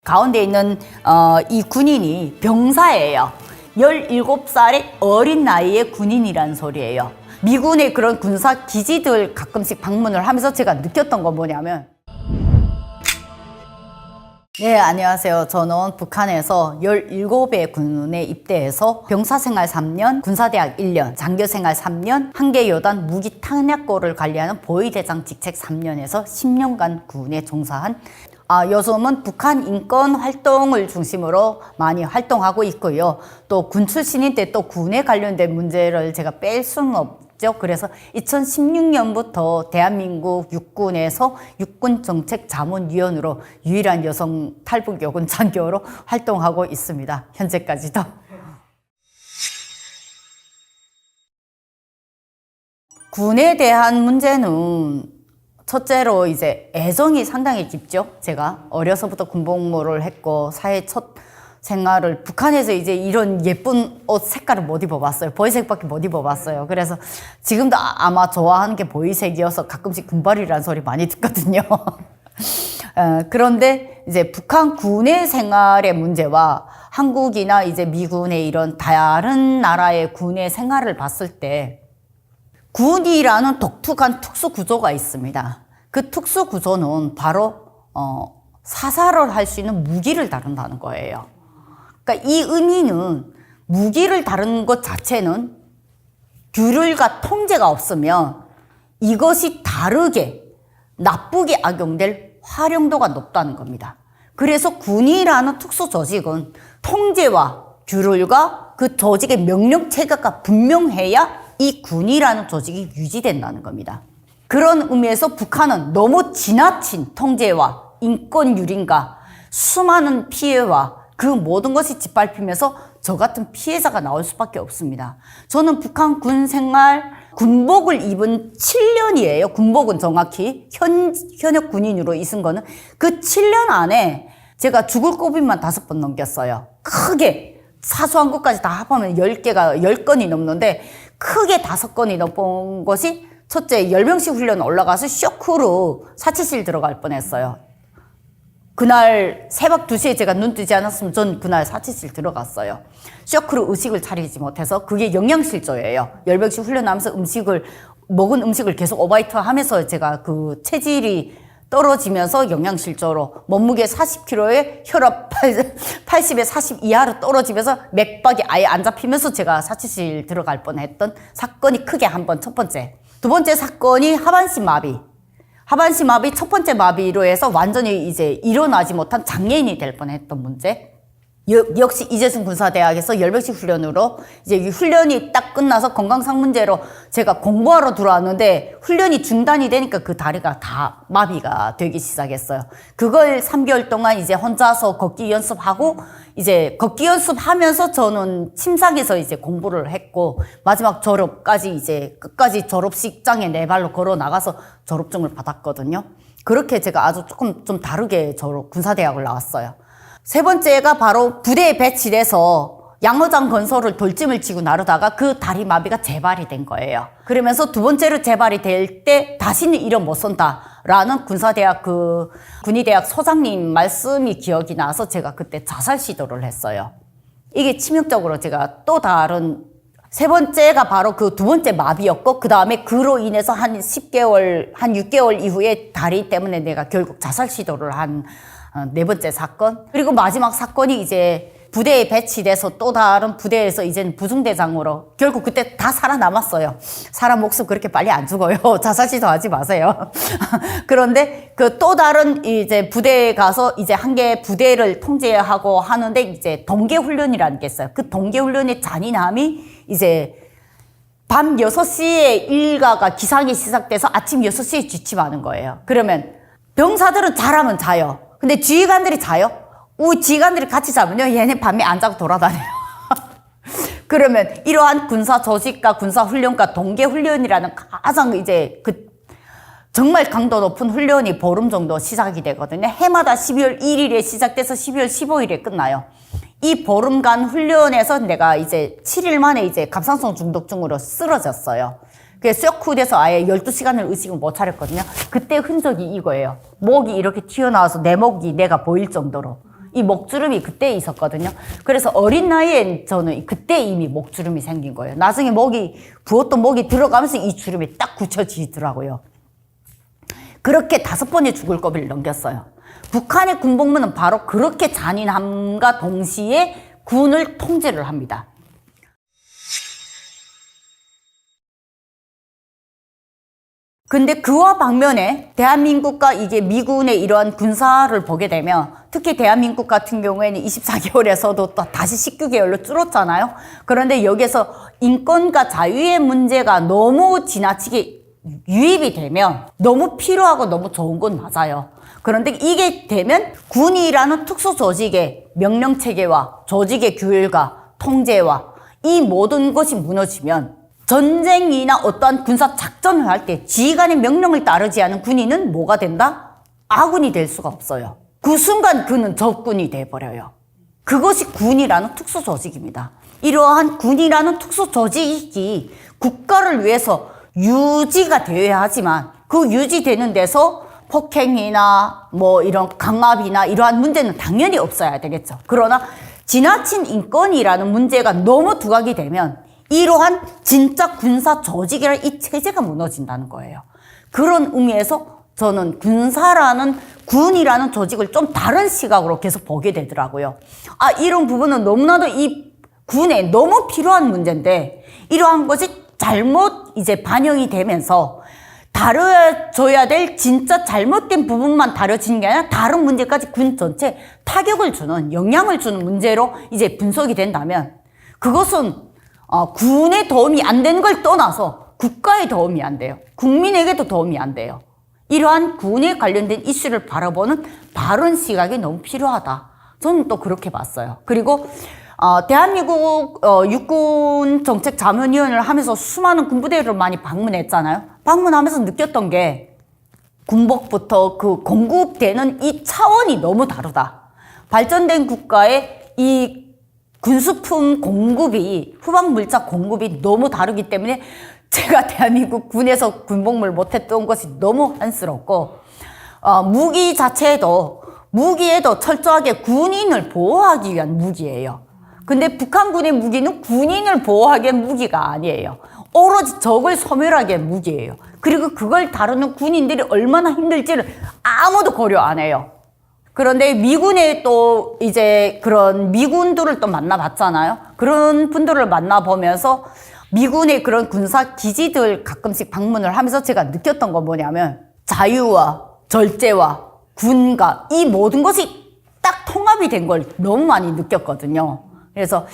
가운데 있는 이 군인이 병사예요. 17살의 어린 나이의 군인이라는 소리예요. 미군의 그런 군사 기지들 가끔씩 방문을 하면서 제가 느꼈던 건 뭐냐면 네, 안녕하세요. 저는 북한에서 17의 군에 입대해서 병사생활 3년, 군사대학 1년, 장교생활 3년, 한계여단 무기탄약고를 관리하는 보위대장 직책 3년에서 10년간 군에 종사한 요즘은 북한 인권 활동을 중심으로 많이 활동하고 있고요. 또 군 출신인데 또 군에 관련된 문제를 제가 뺄 수는 없죠. 그래서 2016년부터 대한민국 육군에서 육군정책자문위원으로 유일한 여성 탈북 여군 장교로 활동하고 있습니다. 현재까지도. 군에 대한 문제는 첫째로 이제 애정이 상당히 깊죠. 제가 어려서부터 군복무를 했고 사회 첫 생활을 북한에서 이제 이런 예쁜 옷 색깔을 못 입어봤어요. 보이색밖에 못 입어봤어요. 그래서 지금도 아마 좋아하는 게 보이색이어서 가끔씩 군발이라는 소리 많이 듣거든요. 그런데 이제 북한 군의 생활의 문제와 한국이나 이제 미군의 이런 다른 나라의 군의 생활을 봤을 때 군이라는 독특한 특수 구조가 있습니다. 그 특수 구조는 바로 사살을 할 수 있는 무기를 다룬다는 거예요. 그러니까 이 의미는 무기를 다루는 것 자체는 규율과 통제가 없으면 이것이 다르게 나쁘게 악용될 활용도가 높다는 겁니다. 그래서 군이라는 특수 조직은 통제와 규율과 그 조직의 명령 체계가 분명해야 이 군이라는 조직이 유지된다는 겁니다. 그런 의미에서 북한은 너무 지나친 통제와 인권 유린과 수많은 피해와 그 모든 것이 짓밟히면서 저 같은 피해자가 나올 수밖에 없습니다. 저는 북한 군 생활, 군복을 입은 7년이에요. 군복은 정확히 현역 군인으로 있은 거는 그 7년 안에 제가 죽을 고비만 5번 넘겼어요. 크게 사소한 것까지 다 합하면 10건이 넘는데 크게 5건이 넘은 것이 첫째 10명씩 훈련 올라가서 쇼크로 사체실 들어갈 뻔했어요. 그날 새벽 2시에 제가 눈 뜨지 않았으면 전 그날 사체실 들어갔어요. 쇼크로 의식을 차리지 못해서 그게 영양실조예요. 10명씩 훈련하면서 먹은 음식을 계속 오바이트 하면서 제가 그 체질이 떨어지면서 영양실조로 몸무게 40kg에 혈압 80에 40 이하로 떨어지면서 맥박이 아예 안 잡히면서 제가 사체실 들어갈 뻔했던 사건이 크게 한 번, 첫 번째. 두 번째 사건이 하반신 마비. 하반신 마비 첫 번째 마비로 해서 완전히 이제 일어나지 못한 장애인이 될 뻔했던 문제. 역시 이재승 군사대학에서 10명씩 훈련으로 이제 이 훈련이 딱 끝나서 건강상 문제로 제가 공부하러 들어왔는데 훈련이 중단이 되니까 그 다리가 다 마비가 되기 시작했어요. 그걸 3개월 동안 이제 혼자서 걷기 연습하고 이제 걷기 연습하면서 저는 침상에서 이제 공부를 했고 마지막 졸업까지 이제 끝까지 졸업식장에 내 발로 걸어 나가서 졸업증을 받았거든요. 그렇게 제가 아주 조금 좀 다르게 군사대학을 나왔어요. 세 번째가 바로 부대에 배치돼서 양어장 건설을 돌짐을 치고 나르다가 그 다리 마비가 재발이 된 거예요. 그러면서 두 번째로 재발이 될 때 다시는 일어 못 선다라는 군사대학 군의대학 소장님 말씀이 기억이 나서 제가 그때 자살 시도를 했어요. 이게 치명적으로 제가 또 다른 세 번째가 바로 그 두 번째 마비였고 그 다음에 그로 인해서 한 10개월, 한 6개월 이후에 다리 때문에 내가 결국 자살 시도를 한 네 번째 사건. 그리고 마지막 사건이 이제 부대에 배치돼서 또 다른 부대에서 이제는 부중대장으로 결국 그때 다 살아남았어요. 사람 목숨 그렇게 빨리 안 죽어요. 자살 시도하지 마세요. 그런데 그 또 다른 이제 부대에 가서 이제 한 개 부대를 통제하고 하는데 이제 동계훈련이라는 게 있어요. 그 동계훈련의 잔인함이 이제 밤 6시에 일가가 기상이 시작돼서 아침 6시에 취침하는 거예요. 그러면 병사들은 잘하면 자요. 근데 지휘관들이 자요? 지휘관들이 같이 자면요, 얘네 밤에 안 자고 돌아다녀요. 그러면 이러한 군사 조직과 군사 훈련과 동계 훈련이라는 가장 이제 정말 강도 높은 훈련이 보름 정도 시작이 되거든요. 해마다 12월 1일에 시작돼서 12월 15일에 끝나요. 이 보름간 훈련에서 내가 이제 7일 만에 이제 갑상선 중독증으로 쓰러졌어요. 그래서 쇼크돼서 아예 12시간을 의식을 못 차렸거든요. 그때 흔적이 이거예요. 목이 이렇게 튀어나와서 내 목이 내가 보일 정도로. 이 목주름이 그때 있었거든요. 그래서 어린 나이엔 저는 그때 이미 목주름이 생긴 거예요. 나중에 부었던 목이 들어가면서 이 주름이 딱 굳혀지더라고요. 그렇게 5번의 죽을 고비를 넘겼어요. 북한의 군복무는 바로 그렇게 잔인함과 동시에 군을 통제를 합니다. 근데 그와 반면에 대한민국과 이게 미군의 이러한 군사를 보게 되면 특히 대한민국 같은 경우에는 24개월에서도 또 다시 19개월로 줄었잖아요. 그런데 여기서 인권과 자유의 문제가 너무 지나치게 유입이 되면 너무 필요하고 너무 좋은 건 맞아요. 그런데 이게 되면 군이라는 특수 조직의 명령체계와 조직의 규율과 통제와 이 모든 것이 무너지면 전쟁이나 어떠한 군사 작전을 할 때 지휘관의 명령을 따르지 않은 군인은 뭐가 된다? 아군이 될 수가 없어요. 그 순간 그는 적군이 돼버려요. 그것이 군이라는 특수 조직입니다. 이러한 군이라는 특수 조직이 국가를 위해서 유지가 되어야 하지만 그 유지되는 데서 폭행이나 뭐 이런 강압이나 이러한 문제는 당연히 없어야 되겠죠. 그러나 지나친 인권이라는 문제가 너무 두각이 되면 이러한 진짜 군사 조직이라는 이 체제가 무너진다는 거예요. 그런 의미에서 저는 군이라는 조직을 좀 다른 시각으로 계속 보게 되더라고요. 아, 이런 부분은 너무나도 이 군에 너무 필요한 문제인데 이러한 것이 잘못 이제 반영이 되면서 다뤄줘야 될 진짜 잘못된 부분만 다뤄지는 게 아니라 다른 문제까지 군 전체에 타격을 주는, 영향을 주는 문제로 이제 분석이 된다면 그것은 군에 도움이 안 되는 걸 떠나서 국가에 도움이 안 돼요. 국민에게도 도움이 안 돼요. 이러한 군에 관련된 이슈를 바라보는 바른 시각이 너무 필요하다. 저는 또 그렇게 봤어요. 그리고 대한민국 육군 정책 자문위원회를 하면서 수많은 군부대를 많이 방문했잖아요. 방문하면서 느꼈던 게 군복부터 그 공급되는 이 차원이 너무 다르다. 발전된 국가의 이 군수품 공급이, 후방물자 공급이 너무 다르기 때문에 제가 대한민국 군에서 군복무를 못했던 것이 너무 한스럽고, 무기 자체에도, 무기에도 철저하게 군인을 보호하기 위한 무기예요. 근데 북한군의 무기는 군인을 보호하기 위한 무기가 아니에요. 오로지 적을 소멸하기 위한 무기예요. 그리고 그걸 다루는 군인들이 얼마나 힘들지를 아무도 고려 안 해요. 그런데 미군에 또 이제 그런 미군들을 또 만나봤잖아요. 그런 분들을 만나보면서 미군의 그런 군사 기지들 가끔씩 방문을 하면서 제가 느꼈던 건 뭐냐면 자유와 절제와 군과 이 모든 것이 딱 통합이 된 걸 너무 많이 느꼈거든요. 그래서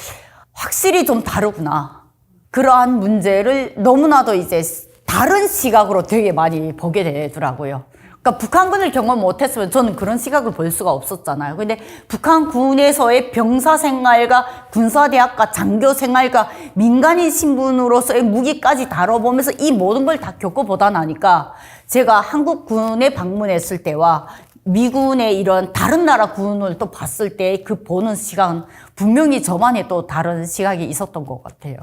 확실히 좀 다르구나. 그러한 문제를 너무나도 이제 다른 시각으로 되게 많이 보게 되더라고요. 그러니까 북한군을 경험 못했으면 저는 그런 시각을 볼 수가 없었잖아요. 근데 북한군에서의 병사 생활과 군사대학과 장교 생활과 민간인 신분으로서의 무기까지 다뤄보면서 이 모든 걸 다 겪어보다 나니까 제가 한국군에 방문했을 때와 미군의 이런 다른 나라 군을 또 봤을 때 그 보는 시각은 분명히 저만의 또 다른 시각이 있었던 것 같아요.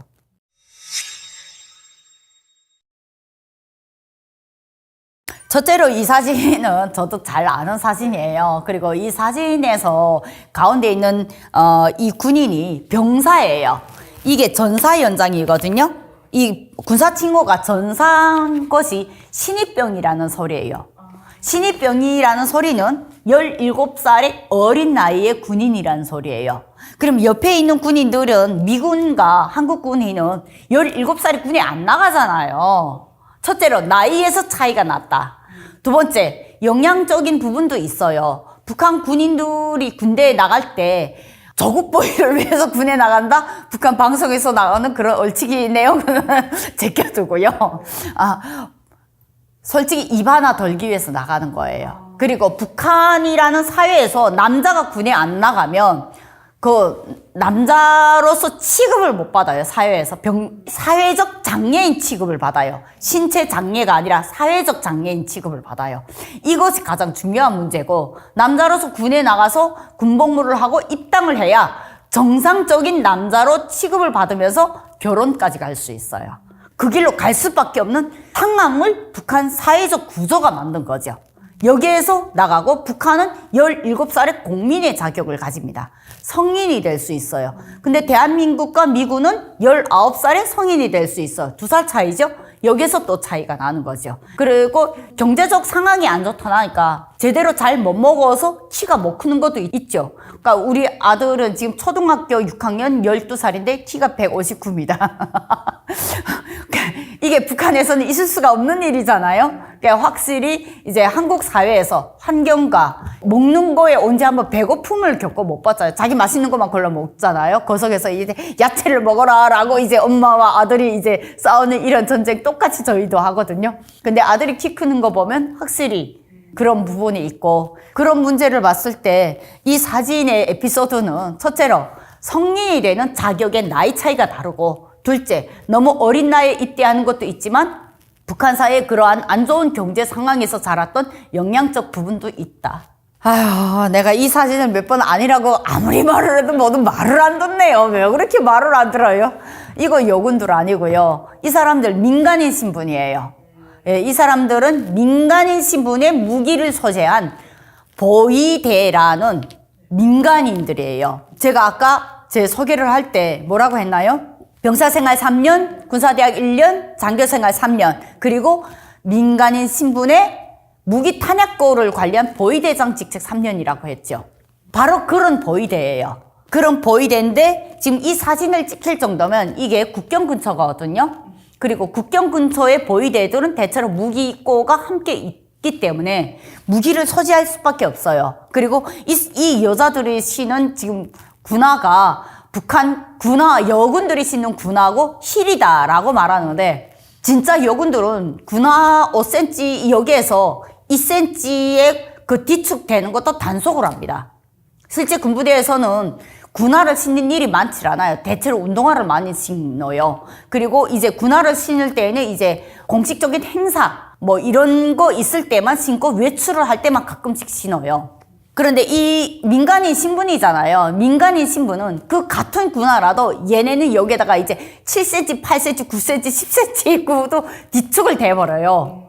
첫째로 이 사진은 저도 잘 아는 사진이에요. 그리고 이 사진에서 가운데 있는 이 군인이 병사예요. 이게 전사 연장이거든요. 이 군사칭호가 전사한 것이 신입병이라는 소리예요. 신입병이라는 소리는 17살의 어린 나이의 군인이라는 소리예요. 그럼 옆에 있는 군인들은 미군과 한국 군인은 17살의 군에 안 나가잖아요. 첫째로 나이에서 차이가 났다. 두 번째, 영양적인 부분도 있어요. 북한 군인들이 군대에 나갈 때 조국 보위를 위해서 군에 나간다? 북한 방송에서 나오는 그런 얼치기 내용은 제껴두고요. 솔직히 입 하나 덜기 위해서 나가는 거예요. 그리고 북한이라는 사회에서 남자가 군에 안 나가면 그 남자로서 취급을 못 받아요. 사회에서 사회적 장애인 취급을 받아요. 신체 장애가 아니라 사회적 장애인 취급을 받아요. 이것이 가장 중요한 문제고, 남자로서 군에 나가서 군복무를 하고 입당을 해야 정상적인 남자로 취급을 받으면서 결혼까지 갈 수 있어요. 그 길로 갈 수밖에 없는 상황을 북한 사회적 구조가 만든 거죠. 여기에서 나가고 북한은 17살의 공민의 자격을 가집니다. 성인이 될 수 있어요. 근데 대한민국과 미군은 19살의 성인이 될 수 있어요. 2살 차이죠? 여기서 또 차이가 나는 거죠. 그리고 경제적 상황이 안 좋다니까 제대로 잘 못 먹어서 키가 못 크는 것도 있죠. 그러니까 우리 아들은 지금 초등학교 6학년 12살인데 키가 159입니다. 이게 북한에서는 있을 수가 없는 일이잖아요. 그러니까 확실히 이제 한국 사회에서 환경과 먹는 거에 언제 한번 배고픔을 겪어 못 봤잖아요. 자기 맛있는 것만 골라 먹잖아요. 거석에서 이제 야채를 먹어라 라고 이제 엄마와 아들이 이제 싸우는 이런 전쟁 똑같이 저희도 하거든요. 근데 아들이 키 크는 거 보면 확실히 그런 부분이 있고, 그런 문제를 봤을 때 이 사진의 에피소드는 첫째로 성인이 되는 자격의 나이 차이가 다르고, 둘째, 너무 어린 나이에 입대하는 것도 있지만 북한 사회의 그러한 안 좋은 경제 상황에서 자랐던 영양적 부분도 있다. 아휴, 내가 이 사진을 몇 번 아니라고 아무리 말을 해도 모두 말을 안 듣네요. 왜 그렇게 말을 안 들어요? 이거 여군들 아니고요. 이 사람들 민간인 신분이에요. 예, 이 사람들은 민간인 신분의 무기를 소재한 보위대라는 민간인들이에요. 제가 아까 제 소개를 할 때 뭐라고 했나요? 병사생활 3년, 군사대학 1년, 장교생활 3년, 그리고 민간인 신분의 무기 탄약고를 관리한 보위대장 직책 3년이라고 했죠. 바로 그런 보위대예요. 그런 보위대인데 지금 이 사진을 찍힐 정도면 이게 국경 근처거든요. 그리고 국경 근처의 보위대들은 대체로 무기고가 함께 있기 때문에 무기를 소지할 수밖에 없어요. 그리고 이 여자들이 신은 지금 군화가 북한 군화, 여군들이 신는 군화고 힐이다라고 말하는데 진짜 여군들은 군화 5cm 여기에서 2cm의 그 뒤축되는 것도 단속을 합니다. 실제 군부대에서는 군화를 신는 일이 많지 않아요. 대체로 운동화를 많이 신어요. 그리고 이제 군화를 신을 때에는 이제 공식적인 행사 뭐 이런 거 있을 때만 신고 외출을 할 때만 가끔씩 신어요. 그런데 이 민간인 신분이잖아요. 민간인 신분은 그 같은 군화라도 얘네는 여기에다가 이제 7cm, 8cm, 9cm, 10cm 입고도 뒤축을 대버려요.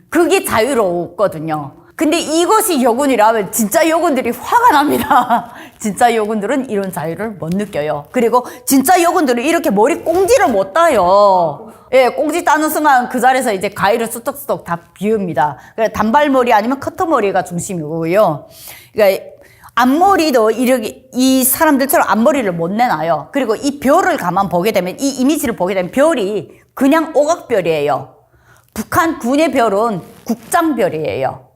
그게 자유롭거든요. 근데 이것이 여군이라면 진짜 여군들이 화가 납니다. 진짜 여군들은 이런 자유를 못 느껴요. 그리고 진짜 여군들은 이렇게 머리 꽁지를 못 따요. 예, 꽁지 따는 순간 그 자리에서 이제 가위를 쑥덕쑥덕 다 비웁니다. 단발머리 아니면 커터머리가 중심이고요. 그러니까 앞머리도 이렇게 이 사람들처럼 앞머리를 못 내놔요. 그리고 이 별을 가만 보게 되면 이 이미지를 보게 되면 별이 그냥 오각별이에요. 북한 군의 별은 국장별이에요.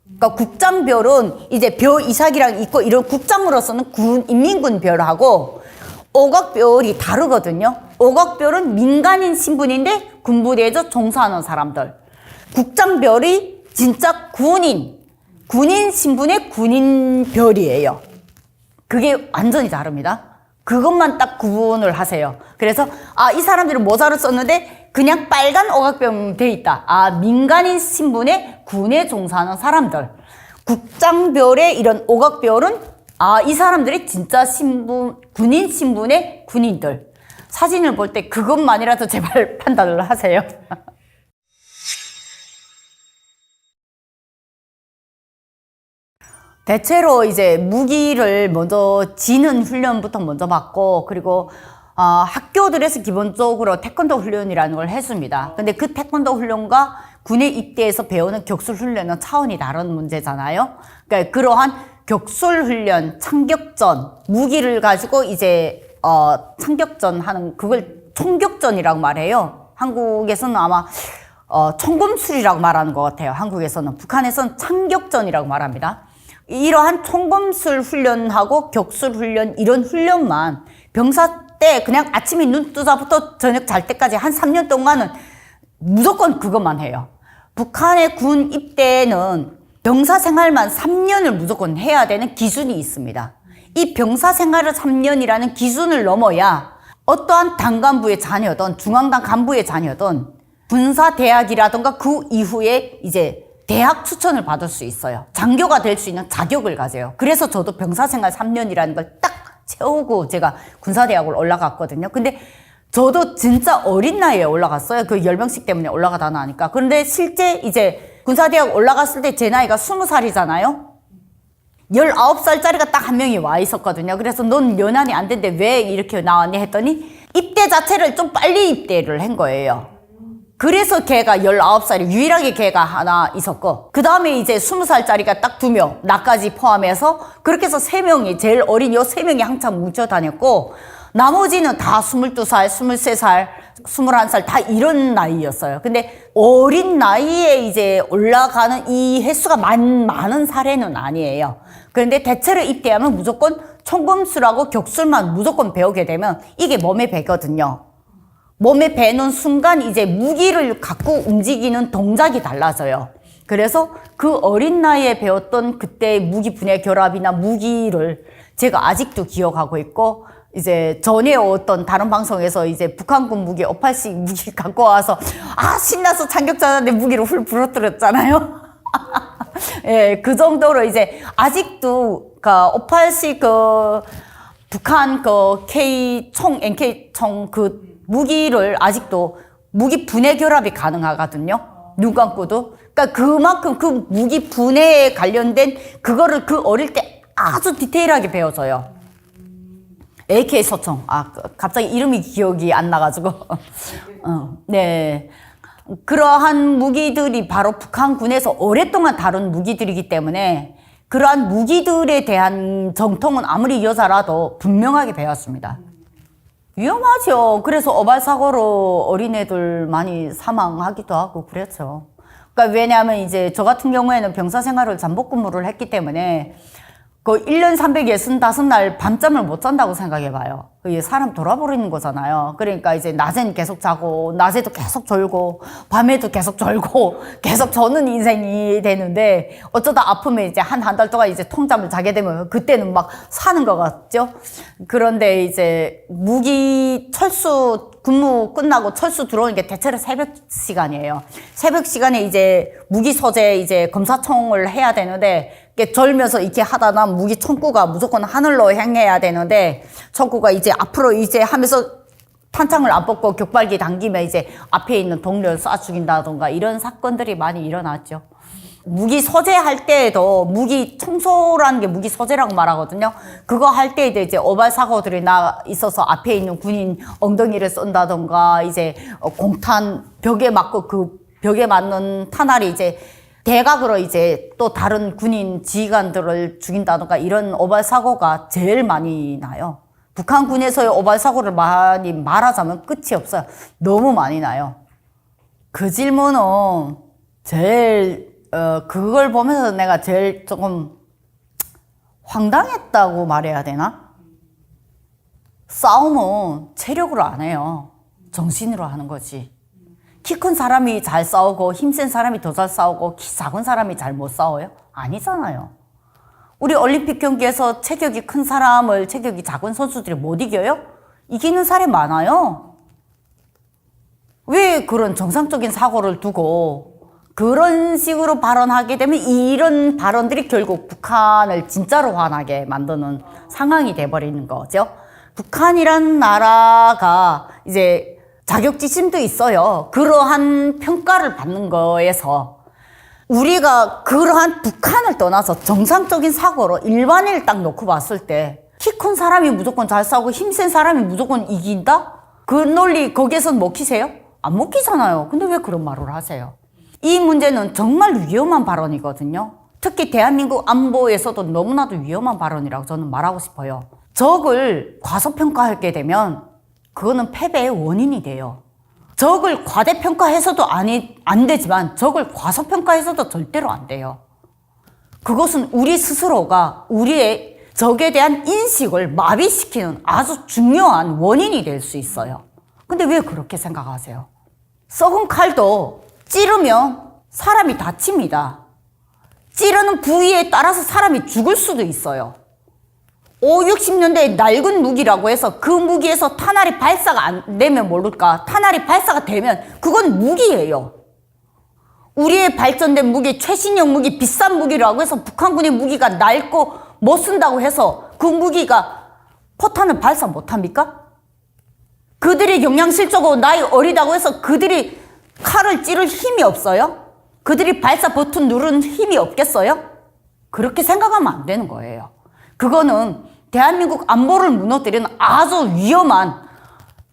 그러니까 국장별은 이제 별 이삭이랑 있고 이런 국장으로서는 인민군 별하고 오각별이 다르거든요. 오각별은 민간인 신분인데 군부대에서 종사하는 사람들. 국장별이 진짜 군인 신분의 군인별이에요. 그게 완전히 다릅니다. 그것만 딱 구분을 하세요. 그래서 이 사람들은 모자를 썼는데 그냥 빨간 오각별은 돼 있다. 민간인 신분의 군에 종사하는 사람들. 국장별의 이런 오각별은 이 사람들이 진짜 군인 신분의 군인들. 사진을 볼 때 그것만이라도 제발 판단을 하세요. 대체로 이제 무기를 먼저 지는 훈련부터 먼저 받고 그리고 학교들에서 기본적으로 태권도 훈련이라는 걸 했습니다. 근데 그 태권도 훈련과 군에 입대해서 배우는 격술 훈련은 차원이 다른 문제잖아요. 그러니까 그러한 격술 훈련, 창격전, 무기를 가지고 이제 창격전 하는 그걸 총격전이라고 말해요. 한국에서는 아마 총검술이라고 말하는 것 같아요. 한국에서는. 북한에서는 창격전이라고 말합니다. 이러한 총검술 훈련하고 격술 훈련 이런 훈련만 병사 때 그냥 아침에 눈 뜨자부터 저녁 잘 때까지 한 3년 동안은 무조건 그것만 해요. 북한의 군 입대는 병사 생활만 3년을 무조건 해야 되는 기준이 있습니다. 이 병사 생활을 3년이라는 기준을 넘어야 어떠한 당 간부의 자녀든 중앙당 간부의 자녀든 군사대학이라든가 그 이후에 이제 대학 추천을 받을 수 있어요. 장교가 될 수 있는 자격을 가져요. 그래서 저도 병사생활 3년이라는 걸 딱 채우고 제가 군사대학을 올라갔거든요. 근데 저도 진짜 어린 나이에 올라갔어요. 그 열병식 때문에 올라가다 나니까. 그런데 실제 이제 군사대학 올라갔을 때 제 나이가 20살이잖아요. 19살짜리가 딱 한 명이 와 있었거든요. 그래서 넌 연한이 안 된대 왜 이렇게 나왔니 했더니 입대 자체를 좀 빨리 입대를 한 거예요. 그래서 걔가 19살이 유일하게 걔가 하나 있었고 그 다음에 이제 20살짜리가 딱 2명 나까지 포함해서 그렇게 해서 3명이 제일 어린 요 3명이 한참 뭉쳐 다녔고 나머지는 다 22살, 23살, 21살 다 이런 나이였어요. 근데 어린 나이에 이제 올라가는 이 횟수가 많은 사례는 아니에요. 그런데 대체로 입대하면 무조건 총검술하고 격술만 무조건 배우게 되면 이게 몸에 배거든요. 몸에 배는 순간 이제 무기를 갖고 움직이는 동작이 달라져요. 그래서 그 어린 나이에 배웠던 그때의 무기 분야 결합이나 무기를 제가 아직도 기억하고 있고 이제 전에 어떤 다른 방송에서 이제 북한군 무기 580 무기 갖고 와서 신나서 참격자한테 무기를 훌 부러뜨렸잖아요. 예, 그 정도로 이제 아직도 그 586 그 북한 그 K총, NK총 그 무기를 아직도 무기 분해 결합이 가능하거든요. 눈 감고도. 그러니까 그만큼 그 무기 분해에 관련된 그거를 그 어릴 때 아주 디테일하게 배워줘요. AK 소총. 갑자기 이름이 기억이 안 나가지고. 네. 그러한 무기들이 바로 북한군에서 오랫동안 다룬 무기들이기 때문에 그러한 무기들에 대한 정통은 아무리 여자라도 분명하게 배웠습니다. 위험하죠. 그래서 어발사고로 어린애들 많이 사망하기도 하고 그랬죠. 그러니까 왜냐하면 이제 저 같은 경우에는 병사 생활을 잠복 근무를 했기 때문에 그 1년 365날 밤잠을 못 잔다고 생각해 봐요. 그게 사람 돌아버리는 거잖아요. 그러니까 이제 낮엔 계속 자고, 낮에도 계속 졸고, 밤에도 계속 졸고, 계속 저는 인생이 되는데, 어쩌다 아프면 이제 한 달 동안 이제 통잠을 자게 되면 그때는 막 사는 것 같죠? 그런데 이제 무기 철수, 근무 끝나고 철수 들어오는 게 대체로 새벽 시간이에요. 새벽 시간에 이제 무기 소재 이제 검사총을 해야 되는데, 이렇게 절면서 이렇게 하다가 무기 총구가 무조건 하늘로 향해야 되는데 총구가 이제 앞으로 이제 하면서 탄창을 안 뽑고 격발기 당기면 이제 앞에 있는 동료를 쏴 죽인다던가 이런 사건들이 많이 일어났죠. 무기 소재할 때에도 무기 청소라는 게 무기 소재라고 말하거든요. 그거 할 때에도 이제 어발 사고들이 있어서 앞에 있는 군인 엉덩이를 쏜다던가 이제 공탄 벽에 맞고 그 벽에 맞는 탄알이 이제 대각으로 이제 또 다른 군인 지휘관들을 죽인다던가 이런 오발사고가 제일 많이 나요. 북한군에서의 오발사고를 많이 말하자면 끝이 없어요. 너무 많이 나요. 그 질문은 제일 그걸 보면서 내가 제일 조금 황당했다고 말해야 되나? 싸움은 체력으로 안 해요. 정신으로 하는 거지. 키 큰 사람이 잘 싸우고 힘센 사람이 더 잘 싸우고 키 작은 사람이 잘 못 싸워요? 아니잖아요. 우리 올림픽 경기에서 체격이 큰 사람을 체격이 작은 선수들이 못 이겨요? 이기는 사람이 많아요. 왜 그런 정상적인 사고를 두고 그런 식으로 발언하게 되면 이런 발언들이 결국 북한을 진짜로 화나게 만드는 상황이 돼버리는 거죠. 북한이란 나라가 이제 자격지심도 있어요. 그러한 평가를 받는 거에서 우리가 그러한 북한을 떠나서 정상적인 사고로 일반인을 딱 놓고 봤을 때 키 큰 사람이 무조건 잘 싸우고 힘센 사람이 무조건 이긴다? 그 논리 거기에선 먹히세요? 안 먹히잖아요. 근데 왜 그런 말을 하세요? 이 문제는 정말 위험한 발언이거든요. 특히 대한민국 안보에서도 너무나도 위험한 발언이라고 저는 말하고 싶어요. 적을 과소평가하게 되면 그거는 패배의 원인이 돼요. 적을 과대평가해서도 안 되지만 적을 과소평가해서도 절대로 안 돼요. 그것은 우리 스스로가 우리의 적에 대한 인식을 마비시키는 아주 중요한 원인이 될 수 있어요. 근데 왜 그렇게 생각하세요? 썩은 칼도 찌르면 사람이 다칩니다. 찌르는 부위에 따라서 사람이 죽을 수도 있어요. 60년대에 낡은 무기라고 해서 그 무기에서 탄알이 발사가 안 되면 모를까? 탄알이 발사가 되면 그건 무기예요. 우리의 발전된 무기, 최신형 무기, 비싼 무기라고 해서 북한군의 무기가 낡고 못 쓴다고 해서 그 무기가 포탄을 발사 못합니까? 그들이 영양실조고 나이 어리다고 해서 그들이 칼을 찌를 힘이 없어요? 그들이 발사 버튼 누르는 힘이 없겠어요? 그렇게 생각하면 안 되는 거예요. 그거는 대한민국 안보를 무너뜨리는 아주 위험한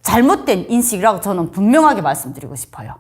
잘못된 인식이라고 저는 분명하게 말씀드리고 싶어요.